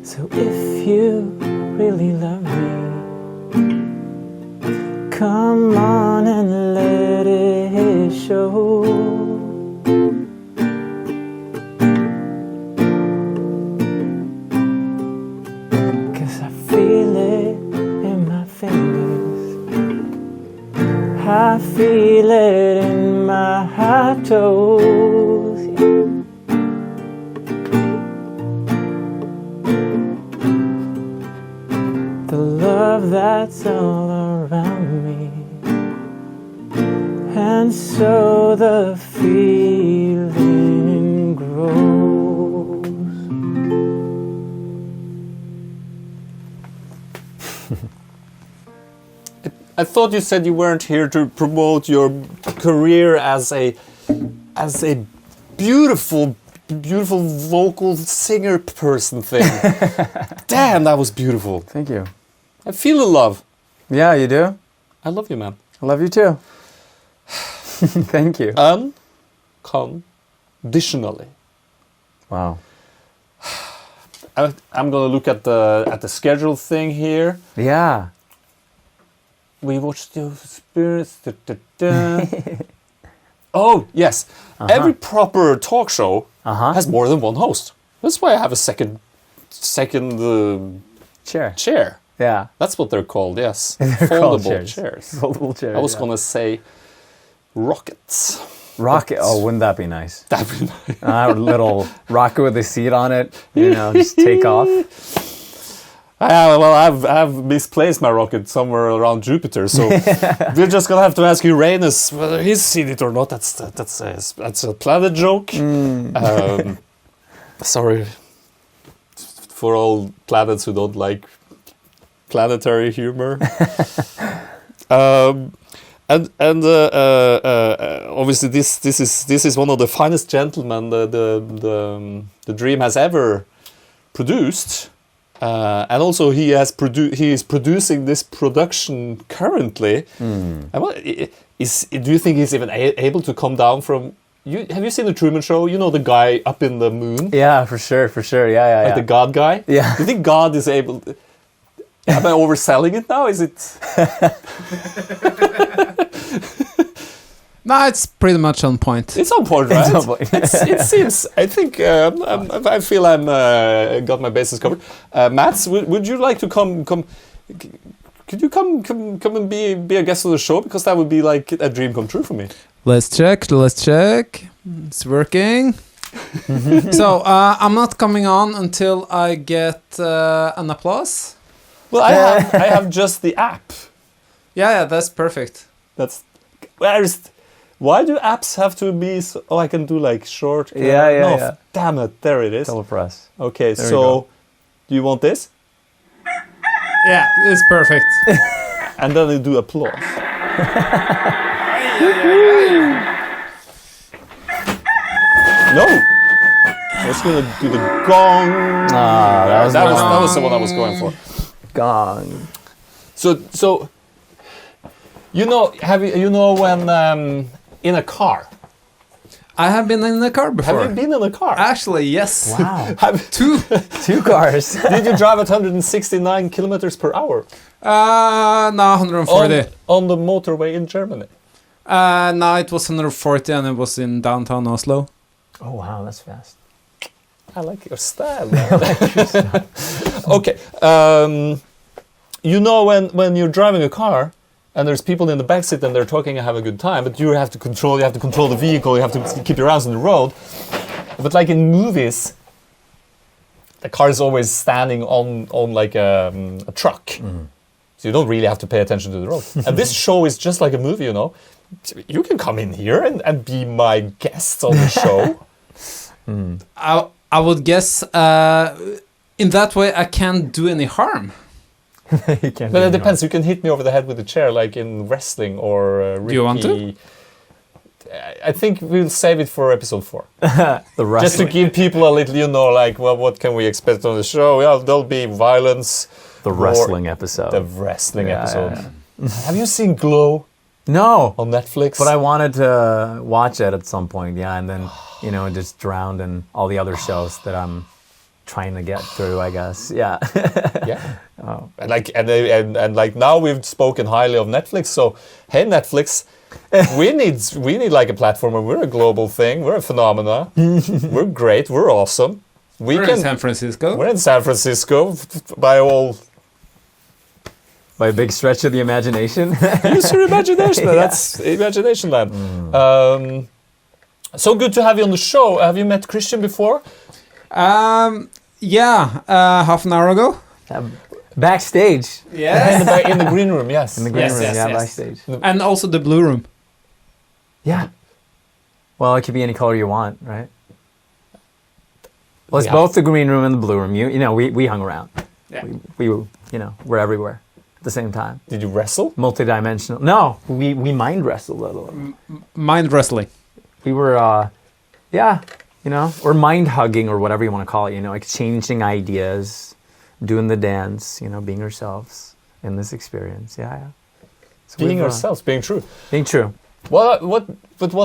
So if you really love me, come on and let it show. I feel it in my toes. The love that's all around me, and so the feeling grows. I thought you said you weren't here to promote your career as a beautiful vocal singer person thing. Damn, that was beautiful. Thank you. I feel the love. Yeah, you do? I love you, man. I love you too. Thank you. Unconditionally. Wow. I'm gonna look at the schedule thing here. Yeah. We watched the spirits. Oh yes, every proper talk show has more than one host. That's why I have a second chair. Yeah, that's what they're called. Yes, foldable chairs. Foldable chairs. I was gonna say rockets. Rocket. Oh, wouldn't that be nice? That'd be nice. A little rocket with a seat on it. Just take off. I've misplaced my rocket somewhere around Jupiter, so we're just gonna have to ask Uranus whether he's seen it or not. That's a planet joke. Sorry for all planets who don't like planetary humor. Obviously this is one of the finest gentlemen the Dream has ever produced. And also he is producing this production currently. Do you think he's even able to come down from? Have you seen the Truman Show? You know the guy up in the moon. Yeah, for sure. Yeah. Like the God guy. Yeah. Do you think God is able? Am I overselling it now? Is it? No, it's pretty much on point. It's on point, right? It's on point. It seems. I think. I feel I'm got my bases covered. Mats, would you like to come? Could you come and be a guest on the show? Because that would be like a dream come true for me. Let's check. It's working. So I'm not coming on until I get an applause. Well, I have just the app. Yeah, that's perfect. Why do apps have to be? I can do like short. Yeah. Damn it! There it is. Telepress. Okay, There you so go. do you want this? Yeah, it's perfect. And then you do applause. No. I was gonna do the gong. That was the one I was going for. Gong. So you know when in a car. I have been in a car before. Have you been in a car? Actually, yes. Wow. Two cars. Did you drive at 169 kilometers per hour? No, 140. On the motorway in Germany? No, it was 140 and it was in downtown Oslo. Oh wow, that's fast. I like your style. Okay. You know when you're driving a car and there's people in the backseat and they're talking and have a good time, but you have to control the vehicle, you have to keep your eyes on the road. But like in movies, the car is always standing on like a truck. Mm-hmm. So you don't really have to pay attention to the road. And this show is just like a movie, you know. You can come in here and be my guest on the show. I would guess in that way I can't do any harm. You can't. But it depends. You can hit me over the head with a chair, like in wrestling or. Do you want to? I think we'll save it for episode 4. The wrestling. Just to give people a little, like, well, what can we expect on the show? Yeah, there'll be violence. The wrestling episode. The wrestling episode. Yeah. Have you seen Glow? No. On Netflix? But I wanted to watch it at some point, and then, it just drowned in all the other shows that I'm trying to get through, I guess. Yeah. Yeah. Oh. And like now we've spoken highly of Netflix, so hey Netflix, we need like a platform where we're a global thing, we're a phenomena. We're great, we're awesome. We're in San Francisco. We're in San Francisco by a big stretch of the imagination. Use your imagination. That's imagination land. So good to have you on the show. Have you met Kristian before? Yeah, half an hour ago. Backstage. Yes. In the green room, yes. In the green room, backstage. And also the blue room. Yeah. Well, it could be any color you want, right? Well, it's both the green room and the blue room. We hung around. Yeah. We we're everywhere at the same time. Did you wrestle? Multidimensional. No, we mind wrestled a little. Mind wrestling. We were, or mind hugging or whatever you want to call it, exchanging ideas, doing the dance, being ourselves in this experience. Yeah. So being ourselves, being true. Being true. What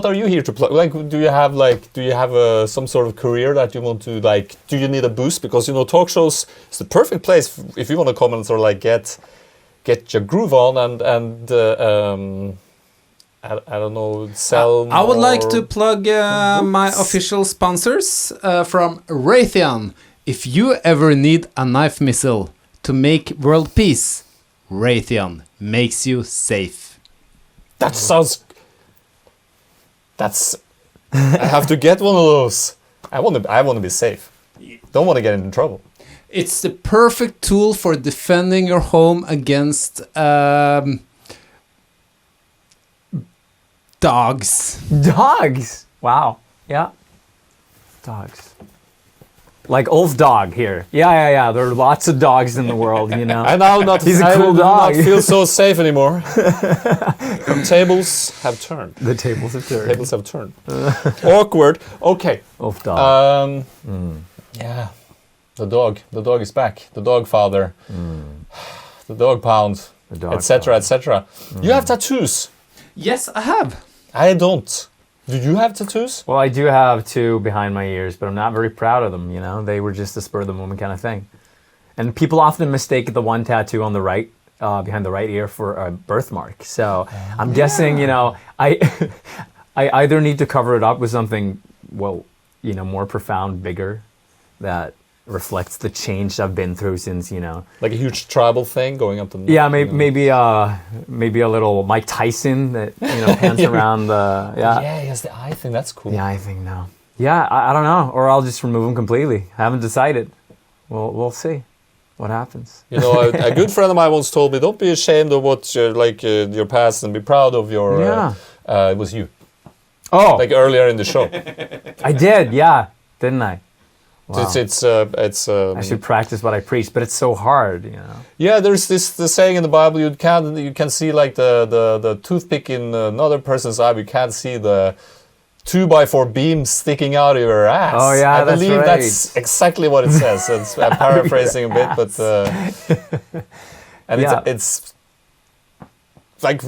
are you here to plug? Like, do you have some sort of career that you want to like? Do you need a boost? Because talk shows is the perfect place if you want to come and sort of like get your groove on and I don't know, sell. I would like to plug my official sponsors from Raytheon. If you ever need a knife missile to make world peace, Raytheon makes you safe. That sounds. I have to get one of those. I want to be safe. Don't want to get into trouble. It's the perfect tool for defending your home against dogs. Dogs? Wow. Yeah. Dogs. Like Ulf's dog here. Yeah. There are lots of dogs in the world, I now He's a cool dog. I do not feel so safe anymore. The tables have turned. The tables have turned. Tables have turned. Awkward. Okay. Ulf dog. Yeah. The dog is back. The dog father. The dog pound. Etc. Etc. You have tattoos. Yes, I have. I don't. Do you have tattoos? Well, I do have 2 behind my ears, but I'm not very proud of them, They were just a spur of the moment kind of thing. And people often mistake the one tattoo on the right, behind the right ear for a birthmark. So I'm guessing, I either need to cover it up with something, more profound, bigger, that reflects the change I've been through since, Like a huge tribal thing going up the neck? Yeah, maybe a little Mike Tyson that, pants around the... Yeah, he has the eye thing. That's cool. The eye thing, no. Yeah, I don't know. Or I'll just remove them completely. I haven't decided. We'll see what happens. A good friend of mine once told me, don't be ashamed of what your past and be proud of your... It was you. Oh, like earlier in the show. I did, yeah, didn't I? Wow. It's I should practice what I preach, but it's so hard, you know. Yeah, there's the saying in the Bible, you can see like the toothpick in another person's eye, but you can't see the 2x4 beam sticking out of your ass. Oh yeah, I that's believe right. that's exactly what it says. I'm paraphrasing a bit, but and Yeah. it's like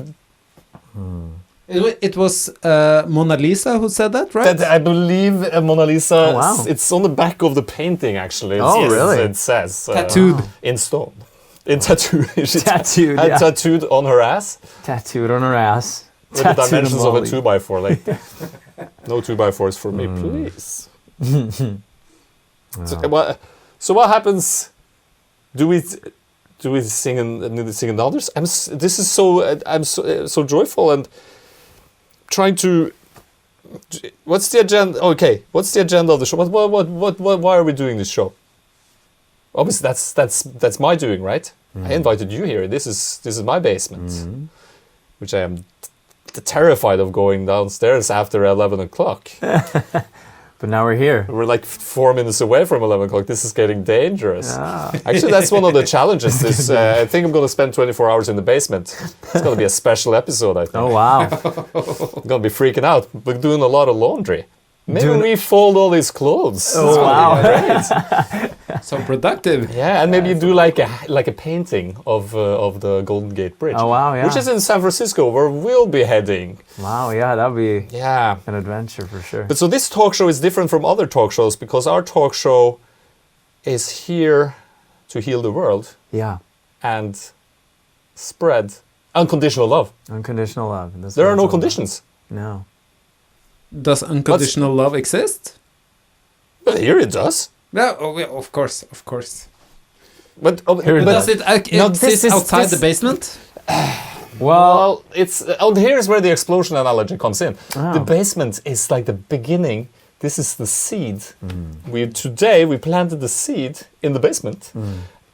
It was Mona Lisa who said that, right? that. I believe Mona Lisa. Oh, wow. It's on the back of the painting actually. Oh, really? It says Tattooed. in stone. In tattoo. She Tattooed, had yeah. tattooed on her ass. Tattooed on her ass. With the Tattooed dimensions of a Molly. 2x4, like no 2x4s for me, please. So what happens? Do we sing need to sing another? This is so I'm so joyful and trying to. What's the agenda? Okay, what's the agenda of the show? What why are we doing this show? Obviously, that's my doing, right? I invited you here. This is my basement, which I am terrified of going downstairs after 11 o'clock. But now we're here. We're like 4 minutes away from 11 o'clock. This is getting dangerous. Ah. Actually, that's one of the challenges. I think I'm going to spend 24 hours in the basement. It's going to be a special episode, I think. Oh wow. I'm going to be freaking out. We're doing a lot of laundry. Maybe we fold all these clothes. Oh wow. So productive. Yeah, and maybe you do like a painting of the Golden Gate Bridge. Oh wow, yeah. Which is in San Francisco, where we'll be heading. Wow, yeah, that'd be Yeah. an adventure for sure. But so this talk show is different from other talk shows because our talk show is here to heal the world Yeah. and spread unconditional love. Unconditional love. That's There what are it's no all about. conditions. No. Does unconditional love exist? But here it does. No, oh, yeah, of course, of course. But Here it Does it No, exist this is- outside this- the basement? Well, it's here's where the explosion analogy comes in. Oh. The basement is like the beginning. This is the seed. Today we planted the seed in the basement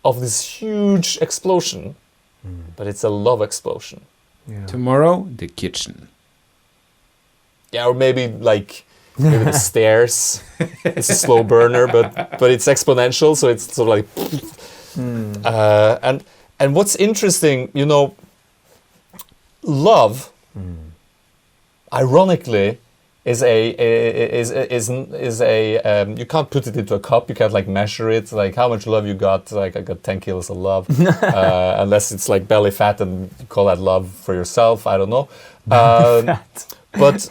of this huge explosion, but it's a love explosion. yeah. Tomorrow, the kitchen. Yeah, or maybe maybe the stairs. It's a slow burner, but it's exponential, so it's sort of like. And what's interesting, you know, love, ironically, is a you can't put it into a cup. You can't measure it. Like how much love you got. Like I got 10 kilos of love, unless it's like belly fat and you call that love for yourself. I don't know. But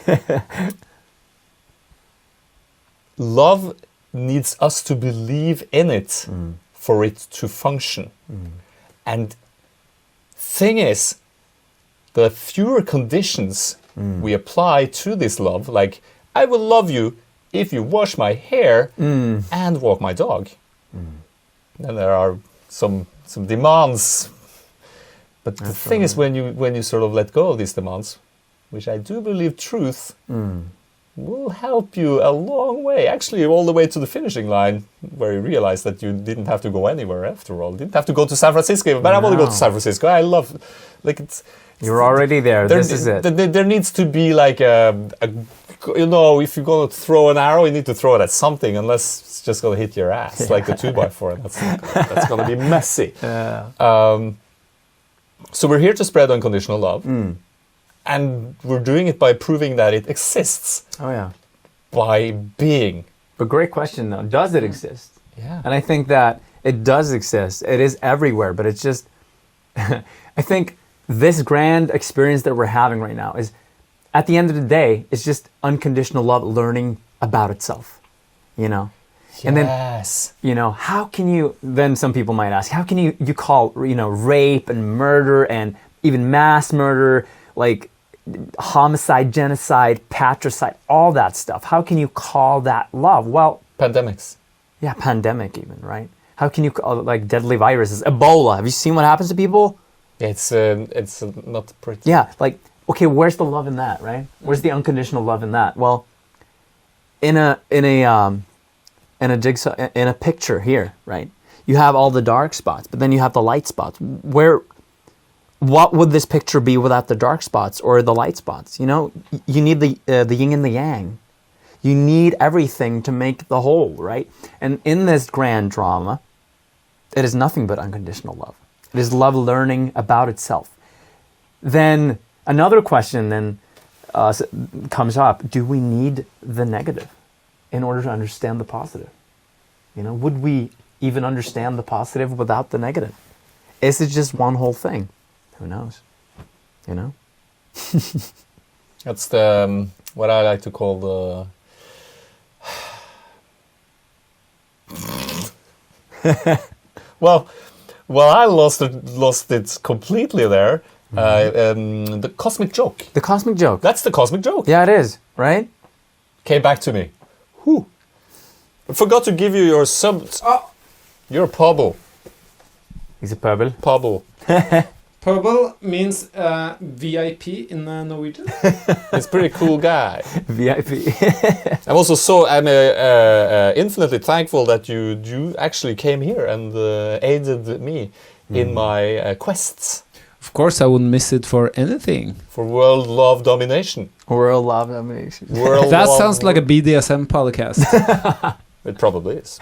love needs us to believe in it for it to function. And thing is, the fewer conditions we apply to this love, like I will love you if you wash my hair and walk my dog. Then there are some demands. But the thing is, when you sort of let go of these demands, which I do believe truth will help you a long way. Actually, all the way to the finishing line, where you realize that you didn't have to go anywhere after all. You didn't have to go to San Francisco, but I want to go to San Francisco. I love, You're already there. This is it. There needs to be like you know, if you're going to throw an arrow, you need to throw it at something, unless it's just going to hit your ass, like a 2x4. That's going to be messy. Yeah. So we're here to spread unconditional love. And we're doing it by proving that it exists. Oh yeah. By being. But great question though. Does it exist? Yeah. And I think that it does exist. It is everywhere, but it's just I think this grand experience that we're having right now is, at the end of the day, it's just unconditional love learning about itself. You know? Yes. And then, you know, how can you, then some people might ask, how can you call, you know, rape and murder and even mass murder, like homicide, genocide, patricide, all that stuff, how can you call that love? Well, pandemics. Yeah, pandemic even, right? How can you call it, like deadly viruses, Ebola? Have you seen what happens to people? It's not pretty. Yeah, like, okay, where's the love in that, right? Where's the unconditional love in that? Well, in a jigsaw, in a picture here, right? You have all the dark spots, but then you have the light spots. Where what would this picture be without the dark spots or the light spots? You know, you need the yin and the yang. You need everything to make the whole, right? And in this grand drama, it is nothing but unconditional love. It is love learning about itself. Then another question then comes up. Do we need the negative in order to understand the positive? You know, would we even understand the positive without the negative? Is it just one whole thing? Who knows? You know? That's the what I like to call the well, I lost it completely there. The cosmic joke. The cosmic joke. That's the cosmic joke. Yeah, it is, right? Came back to me. Whew. I forgot to give you your sub. Oh. You're a pubble. He's a pubble. Pubble. Pubble means VIP in Norwegian. He's a pretty cool guy. VIP. I'm infinitely thankful that you actually came here and aided me in my quests. Of course, I wouldn't miss it for anything. For world love domination. World love domination. That sounds like a BDSM podcast. It probably is.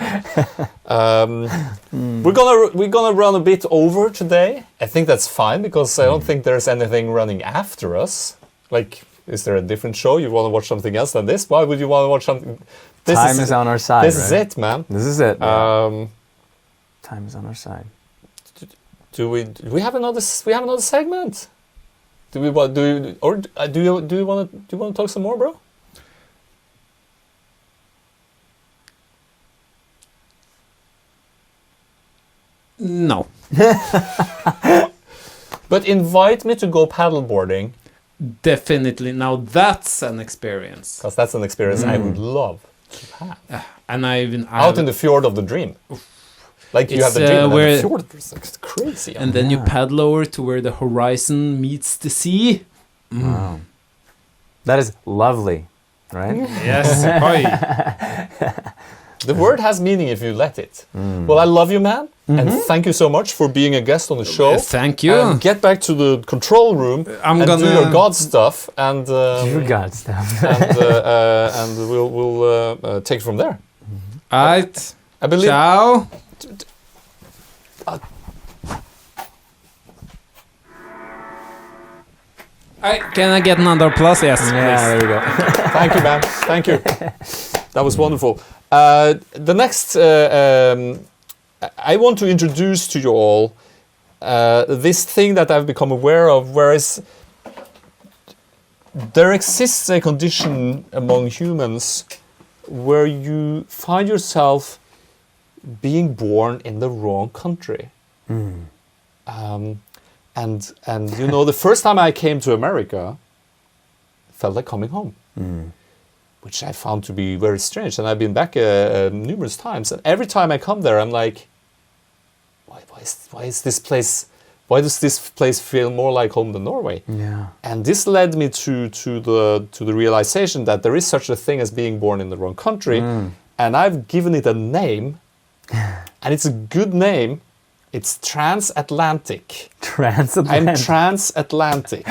We're gonna run a bit over today. I think that's fine because I don't think there's anything running after us. Like, is there a different show? You want to watch something else than this? Why would you want to watch something? Time is on our side. This is it, man. This is it. Time is on our side. Do we have another segment? Do you want to talk some more, bro? No. But invite me to go paddleboarding. Definitely. Now that's an experience. Because that's an experience I would love to have. And out in the fjord of the dream. Like you have the dream and then the fjord. It's crazy. And then you paddle over to where the horizon meets the sea. Wow. That is lovely, right? Yes. The word has meaning if you let it. Well, I love you, man. And thank you so much for being a guest on the show. Thank you. And get back to the control room and do your God stuff. And your God stuff. and we'll take it from there. Alright. I believe. Ciao. Can I get another plus? Yes, yeah, please. there you go. Thank you, man. Thank you. That was wonderful. The next, I want to introduce to you all this thing that I've become aware of, whereas there exists a condition among humans where you find yourself being born in the wrong country. And you know, the first time I came to America, it felt like coming home, which I found to be very strange. And I've been back numerous times, and every time I come there, I'm like, why is this place? Why does this place feel more like home than Norway? Yeah. And this led me to the realization that there is such a thing as being born in the wrong country, and I've given it a name, and it's a good name. It's transatlantic. Transatlantic. I'm transatlantic.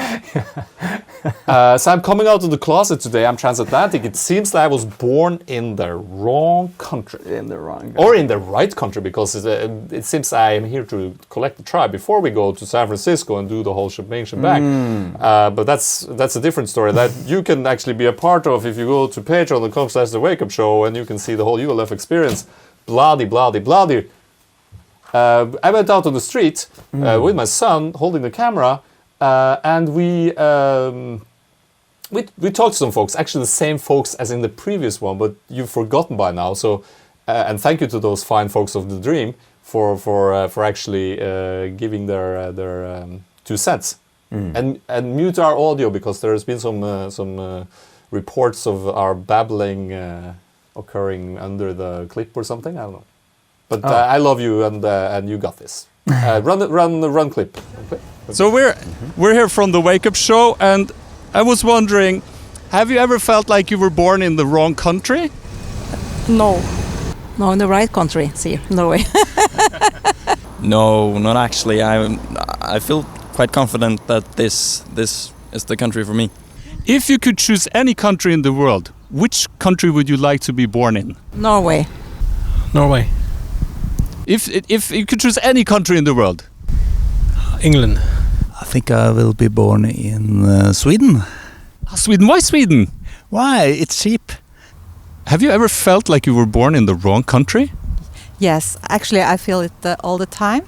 So I'm coming out of the closet today. I'm transatlantic. It seems that I was born in the wrong country. In the wrong country. Or in the right country, because it seems I am here to collect the tribe before we go to San Francisco and do the whole shebang. But that's a different story that you can actually be a part of if you go to patreon.com/the WakeUp Show, and you can see the whole ULF experience. Bloody. I went out on the street with my son holding the camera, and we talked to some folks, actually the same folks as in the previous one, but you've forgotten by now. So, and thank you to those fine folks of the Dream for actually giving their 2 cents. And mute our audio because there has been some reports of our babbling occurring under the clip or something. I don't know. But I love you, and you got this. Run clip. Okay. So we're here from the WakeUp Show, and I was wondering, have you ever felt like you were born in the wrong country? No, in the right country. See, Norway. No, not actually. I feel quite confident that this is the country for me. If you could choose any country in the world, which country would you like to be born in? Norway. Norway. If you could choose any country in the world? England. I think I will be born in Sweden. Sweden? Why Sweden? Why? It's cheap. Have you ever felt like you were born in the wrong country? Yes, actually I feel it all the time.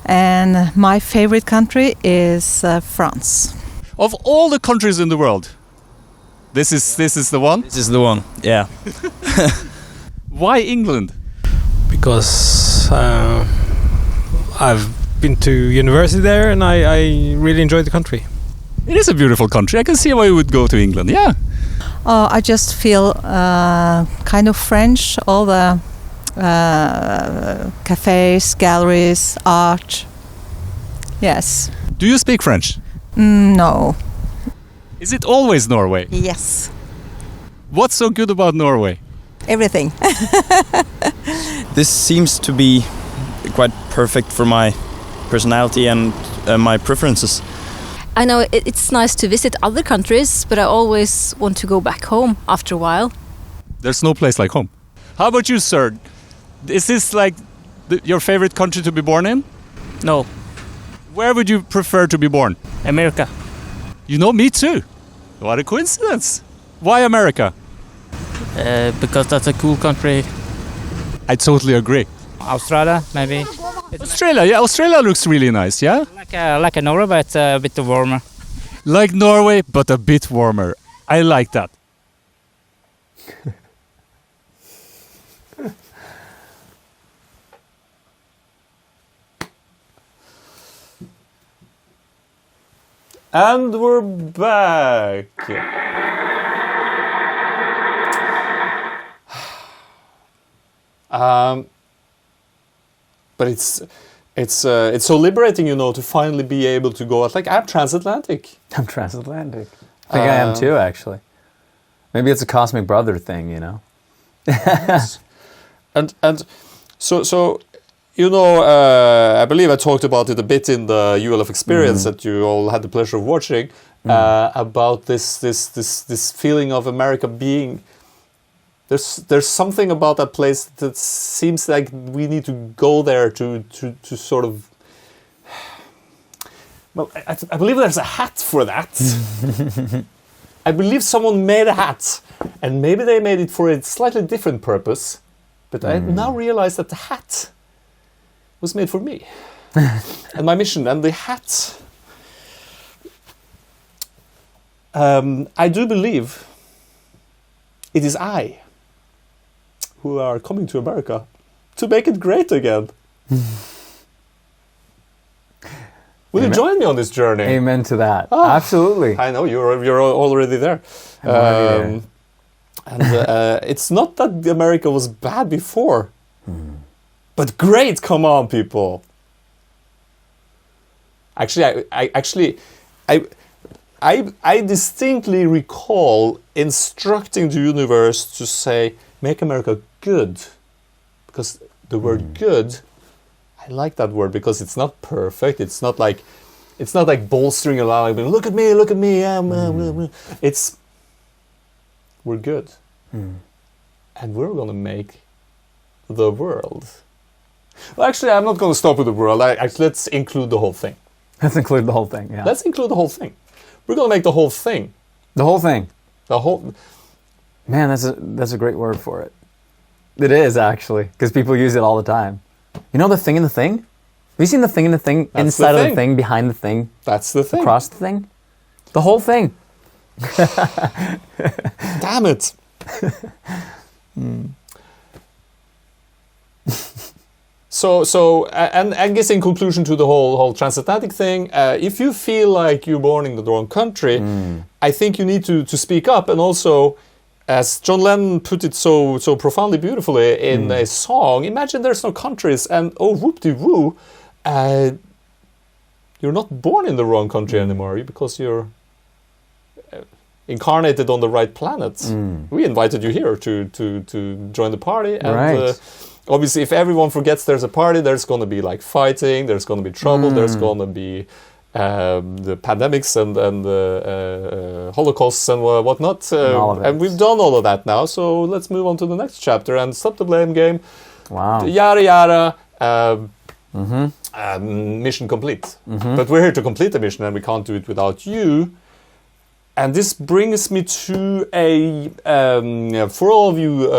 And my favorite country is France. Of all the countries in the world, this is the one? This is the one, yeah. Why England? Because I've been to university there and I really enjoy the country. It is a beautiful country. I can see why you would go to England, yeah. I just feel kind of French, all the cafes, galleries, art. Yes. Do you speak French? No. Is it always Norway? Yes. What's so good about Norway? Everything. This seems to be quite perfect for my personality and my preferences. I know it's nice to visit other countries, but I always want to go back home after a while. There's no place like home. How about you, sir? Is this like your favorite country to be born in? No. Where would you prefer to be born? America. You know, me too. What a coincidence. Why America? Because that's a cool country. I totally agree. Australia, maybe. Australia, yeah, Australia looks really nice, yeah? Like a Norway, but a bit warmer. Like Norway, but a bit warmer. I like that. And we're back. But it's so liberating, you know, to finally be able to go out. Like, I'm transatlantic. I'm transatlantic. I think I am too, actually. Maybe it's a cosmic brother thing, you know. and so you know, I believe I talked about it a bit in the ULF experience that you all had the pleasure of watching about this feeling of America being. There's something about that place that seems like we need to go there to sort of. Well, I believe there's a hat for that. I believe someone made a hat, and maybe they made it for a slightly different purpose. But I now realize that the hat was made for me and my mission. And the hat, I do believe it is I who are coming to America to make it great again. Will you join me on this journey? Amen to that. Oh, absolutely. I know you're already there. And it's not that America was bad before, but great. Come on, people. Actually, I distinctly recall instructing the universe to say, "Make America good," because the word "good." I like that word because it's not perfect. It's not like bolstering, allowing me. Look at me. It's we're good, and we're gonna make the world. Well, actually, I'm not gonna stop with the world. Let's include the whole thing. Let's include the whole thing. Yeah. Let's include the whole thing. We're gonna make the whole thing. The whole thing. The whole. Man, that's a great word for it. It is actually, because people use it all the time. You know the thing in the thing? Have you seen the thing in the thing? That's inside of the thing, behind the thing? That's the thing. Across the thing? The whole thing. Damn it. So, and I guess in conclusion to the whole transatlantic thing, if you feel like you're born in the wrong country, I think you need to speak up. And also, as John Lennon put it so profoundly beautifully in a song, imagine there's no countries and oh whoop-de-woo, you're not born in the wrong country anymore because you're incarnated on the right planet. We invited you here to join the party, and obviously if everyone forgets there's a party, there's going to be like fighting, there's going to be trouble, there's going to be the pandemics and holocausts and whatnot. All of it. And we've done all of that now, so let's move on to the next chapter and stop the blame game. Wow. Yada yada. Mission complete. But we're here to complete the mission, and we can't do it without you. And this brings me to for all of you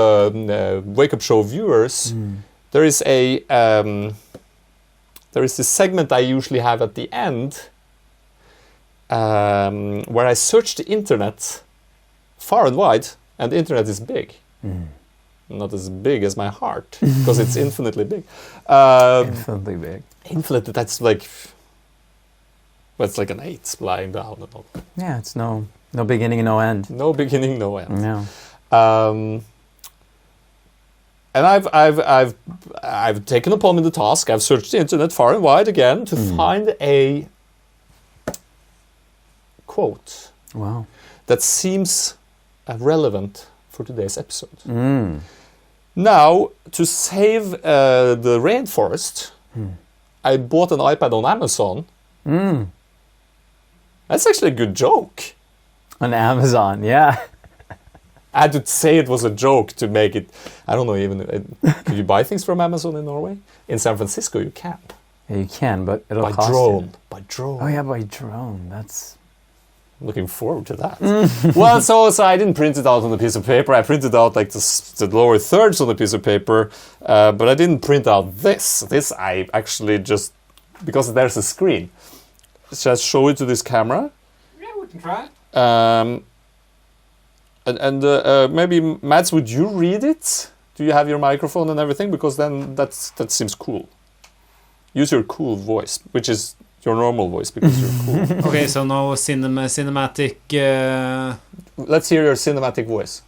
Wake Up Show viewers, there is this segment I usually have at the end where I search the internet far and wide, and the internet is big. Not as big as my heart, because it's infinitely big. Infinitely big. Infinite, that's like... Well, it's like an 8 lying down and all. Yeah, it's no beginning and no end. No beginning, no end. No. And I've taken upon me the task. I've searched the internet far and wide again to find a quote. Wow. That seems relevant for today's episode. Now, to save the rainforest, I bought an iPad on Amazon. That's actually a good joke. On Amazon, yeah. I had to say it was a joke to make it. I don't know even. Can you buy things from Amazon in Norway? In San Francisco, you can. Yeah, you can, but it'll by cost drone. you. By drone. Oh yeah, by drone. That's. Looking forward to that. Well, so I didn't print it out on a piece of paper. I printed out like the lower thirds on a piece of paper, but I didn't print out this. This I actually just because there's a screen. Just show it to this camera. Yeah, we can try it. And maybe Mads, would you read it? Do you have your microphone and everything? Because then that seems cool. Use your cool voice, which is your normal voice because you're cool. Okay, so no cinematic. Let's hear your cinematic voice.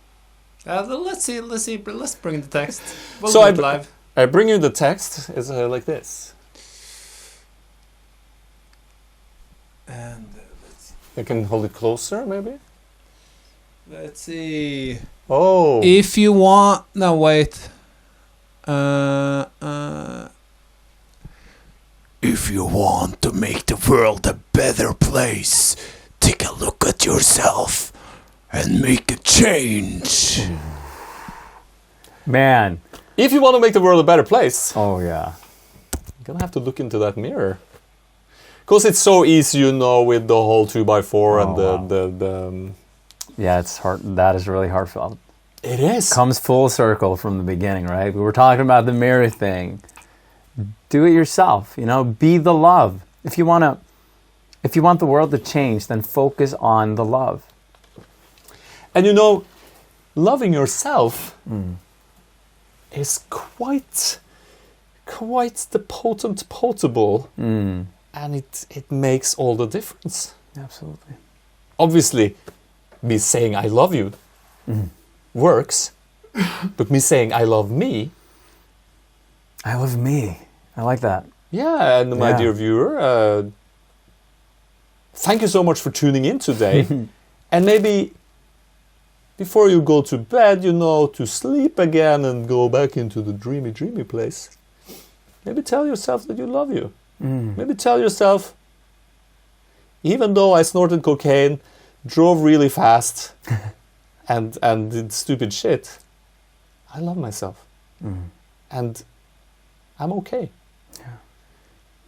Let's see. Let's bring the text. We'll So do it live. I bring you the text. It's like this. And let's. You can hold it closer, maybe. Let's see. Oh. If you want, no wait. If you want to make the world a better place, take a look at yourself and make a change. Man. If you want to make the world a better place. Oh yeah. You're gonna have to look into that mirror. Because it's so easy, you know, with the whole 2x4 and the Yeah, it's hard. That is really heartfelt. It is. Comes full circle from the beginning, right? We were talking about the mirror thing. Do it yourself, you know, be the love. If you want the world to change, then focus on the love. And you know, loving yourself is quite the potent potable. And it makes all the difference. Absolutely. Obviously, me saying I love you works, but me saying I love me. I love me. I like that. Yeah, and my dear viewer, thank you so much for tuning in today. And maybe before you go to bed, you know, to sleep again and go back into the dreamy place, maybe tell yourself that you love you. Maybe tell yourself, even though I snorted cocaine, drove really fast, and did stupid shit, I love myself. And I'm okay. Yeah.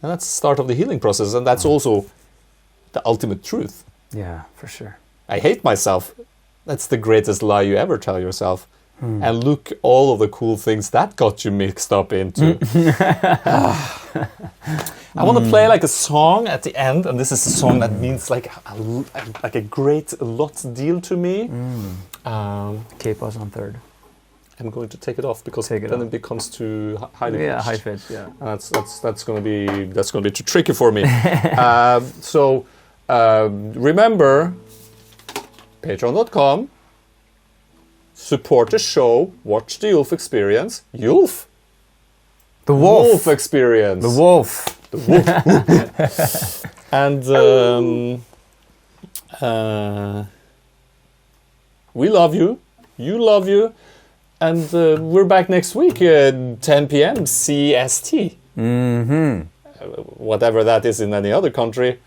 And that's the start of the healing process, and that's also the ultimate truth. Yeah, for sure. I hate myself. That's the greatest lie you ever tell yourself. And look all of the cool things that got you mixed up into. I want to play like a song at the end, and this is a song that means like a great lot deal to me. Capo's on third. I'm going to take it off because Take it then off. it becomes too high pitched. Yeah, high pitch. Yeah. And that's going to be too tricky for me. So remember, patreon.com. Support the show. Watch the Ulf experience. Ulf. The wolf. Wolf experience. The wolf. The wolf. And we love you. You love you. And we're back next week at 10 p.m. CST. Whatever that is in any other country.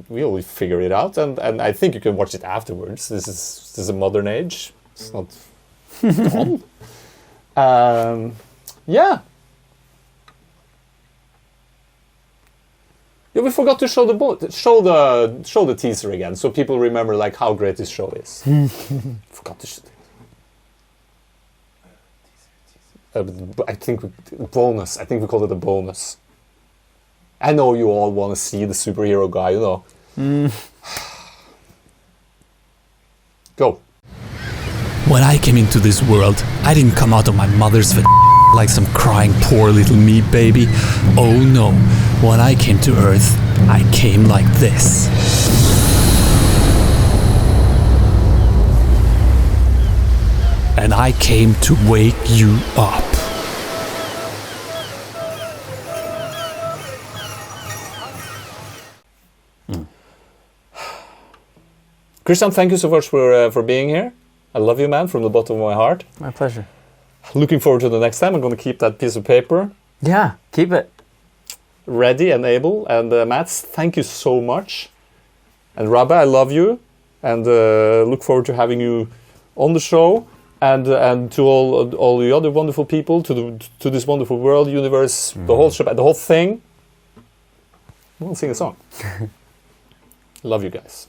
we'll figure it out, and I think you can watch it afterwards. This is a modern age. It's not gone. Yeah. Yeah, we forgot to show the teaser again, so people remember like how great this show is. Forgot to show it. I think bonus. I think we called it a bonus. I know you all want to see the superhero guy, you know. Go. When I came into this world, I didn't come out of my mother's like some crying poor little me baby. Oh no, when I came to Earth, I came like this. And I came to wake you up. Kristian, thank you so much for being here. I love you, man, from the bottom of my heart. My pleasure. Looking forward to the next time. I'm going to keep that piece of paper. Yeah, keep it. Ready and able. And Mats, thank you so much. And Rabbi, I love you. And look forward to having you on the show. And to all the other wonderful people, to this wonderful world, universe, the whole ship, the whole thing. We'll sing a song. Love you guys.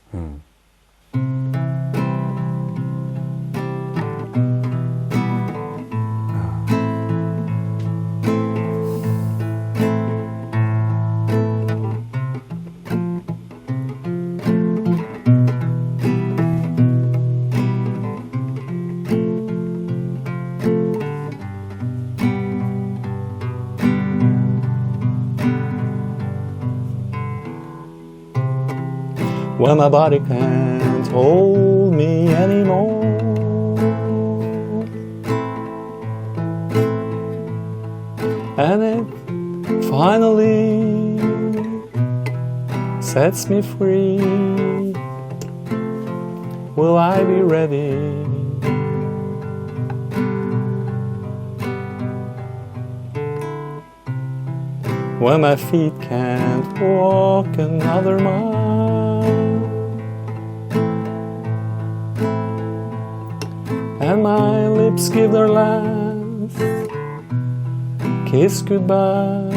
When my body can't hold me anymore, and it finally sets me free, will I be ready? When my feet can't walk another mile, and my lips give their last kiss goodbye,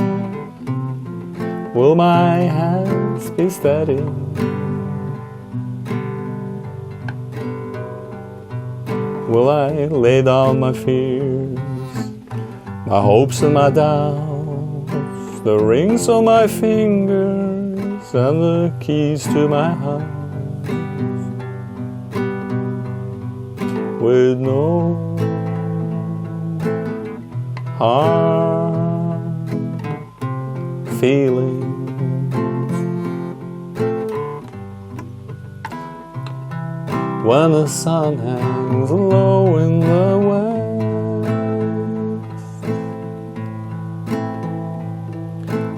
will my hands be steady? Will I lay down my fears, my hopes and my doubts, the rings on my fingers and the keys to my heart, with no hard feelings? When the sun hangs low in the west,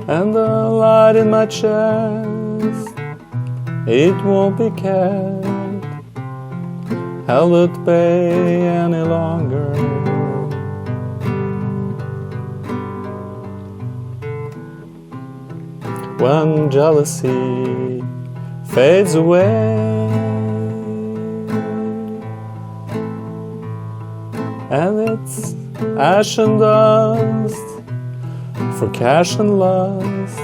and the light in my chest, it won't be kept held at bay any longer. When jealousy fades away, and it's ash and dust for cash and lust,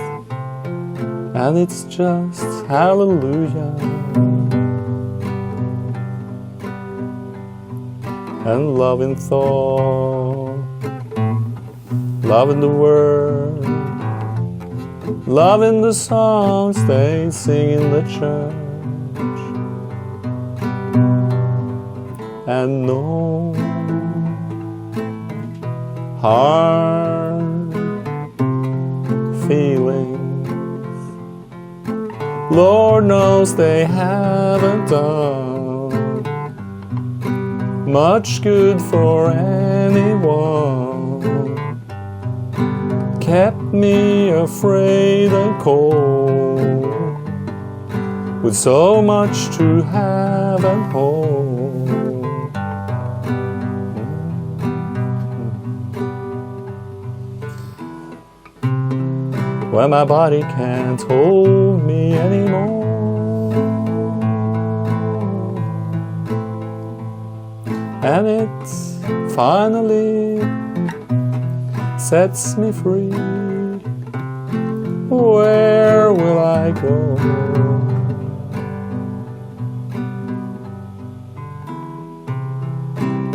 and it's just hallelujah. And love in thought, love in the word, love in the songs they sing in the church, and no hard feelings. Lord knows they haven't done much good for anyone, kept me afraid and cold, with so much to have and hold. when my body can't hold me anymore. And it finally sets me free. Where will I go?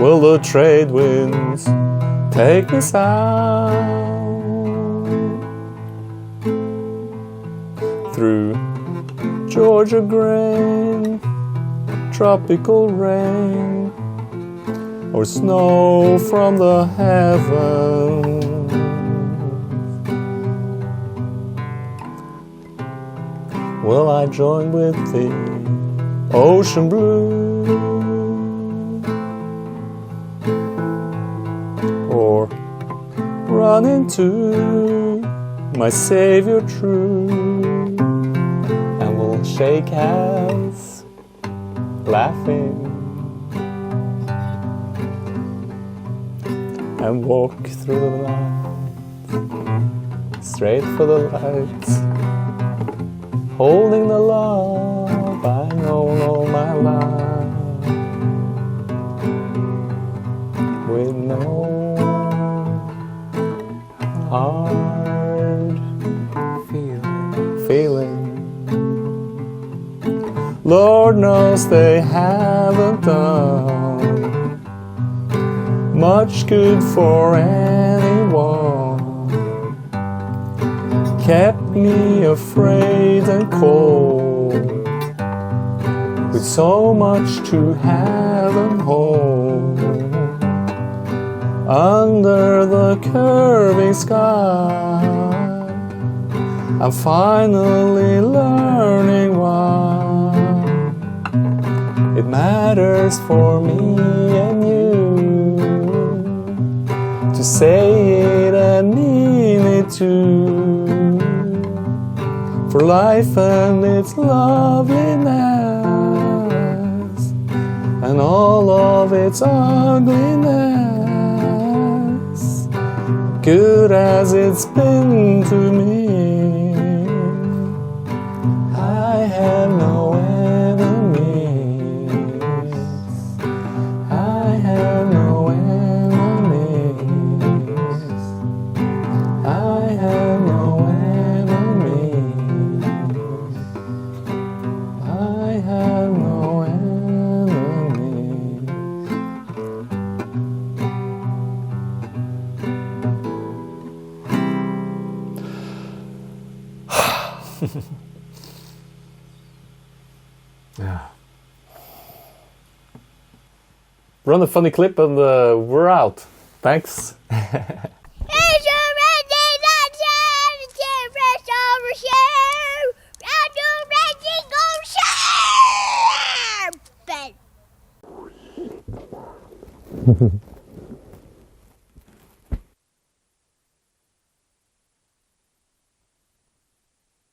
Will the trade winds take me south through Georgia grain, tropical rain, or snow from the heavens? Will I join with the ocean blue? Or run into my Savior true, and we'll shake hands, laughing, and walk through the night, straight for the lights, holding the love I know all my life, with no hard feeling. Lord knows they haven't done much good for anyone. Kept me afraid and cold, with so much to have and hold. Under the curving sky, I'm finally learning why it matters for me and you to say it and mean it too. For life and its loveliness and all of its ugliness, good as it's been to me, I have no enemies. I have no enemies. I have no enemies. I have no enemies. Yeah. Run a funny clip and we're out. Thanks.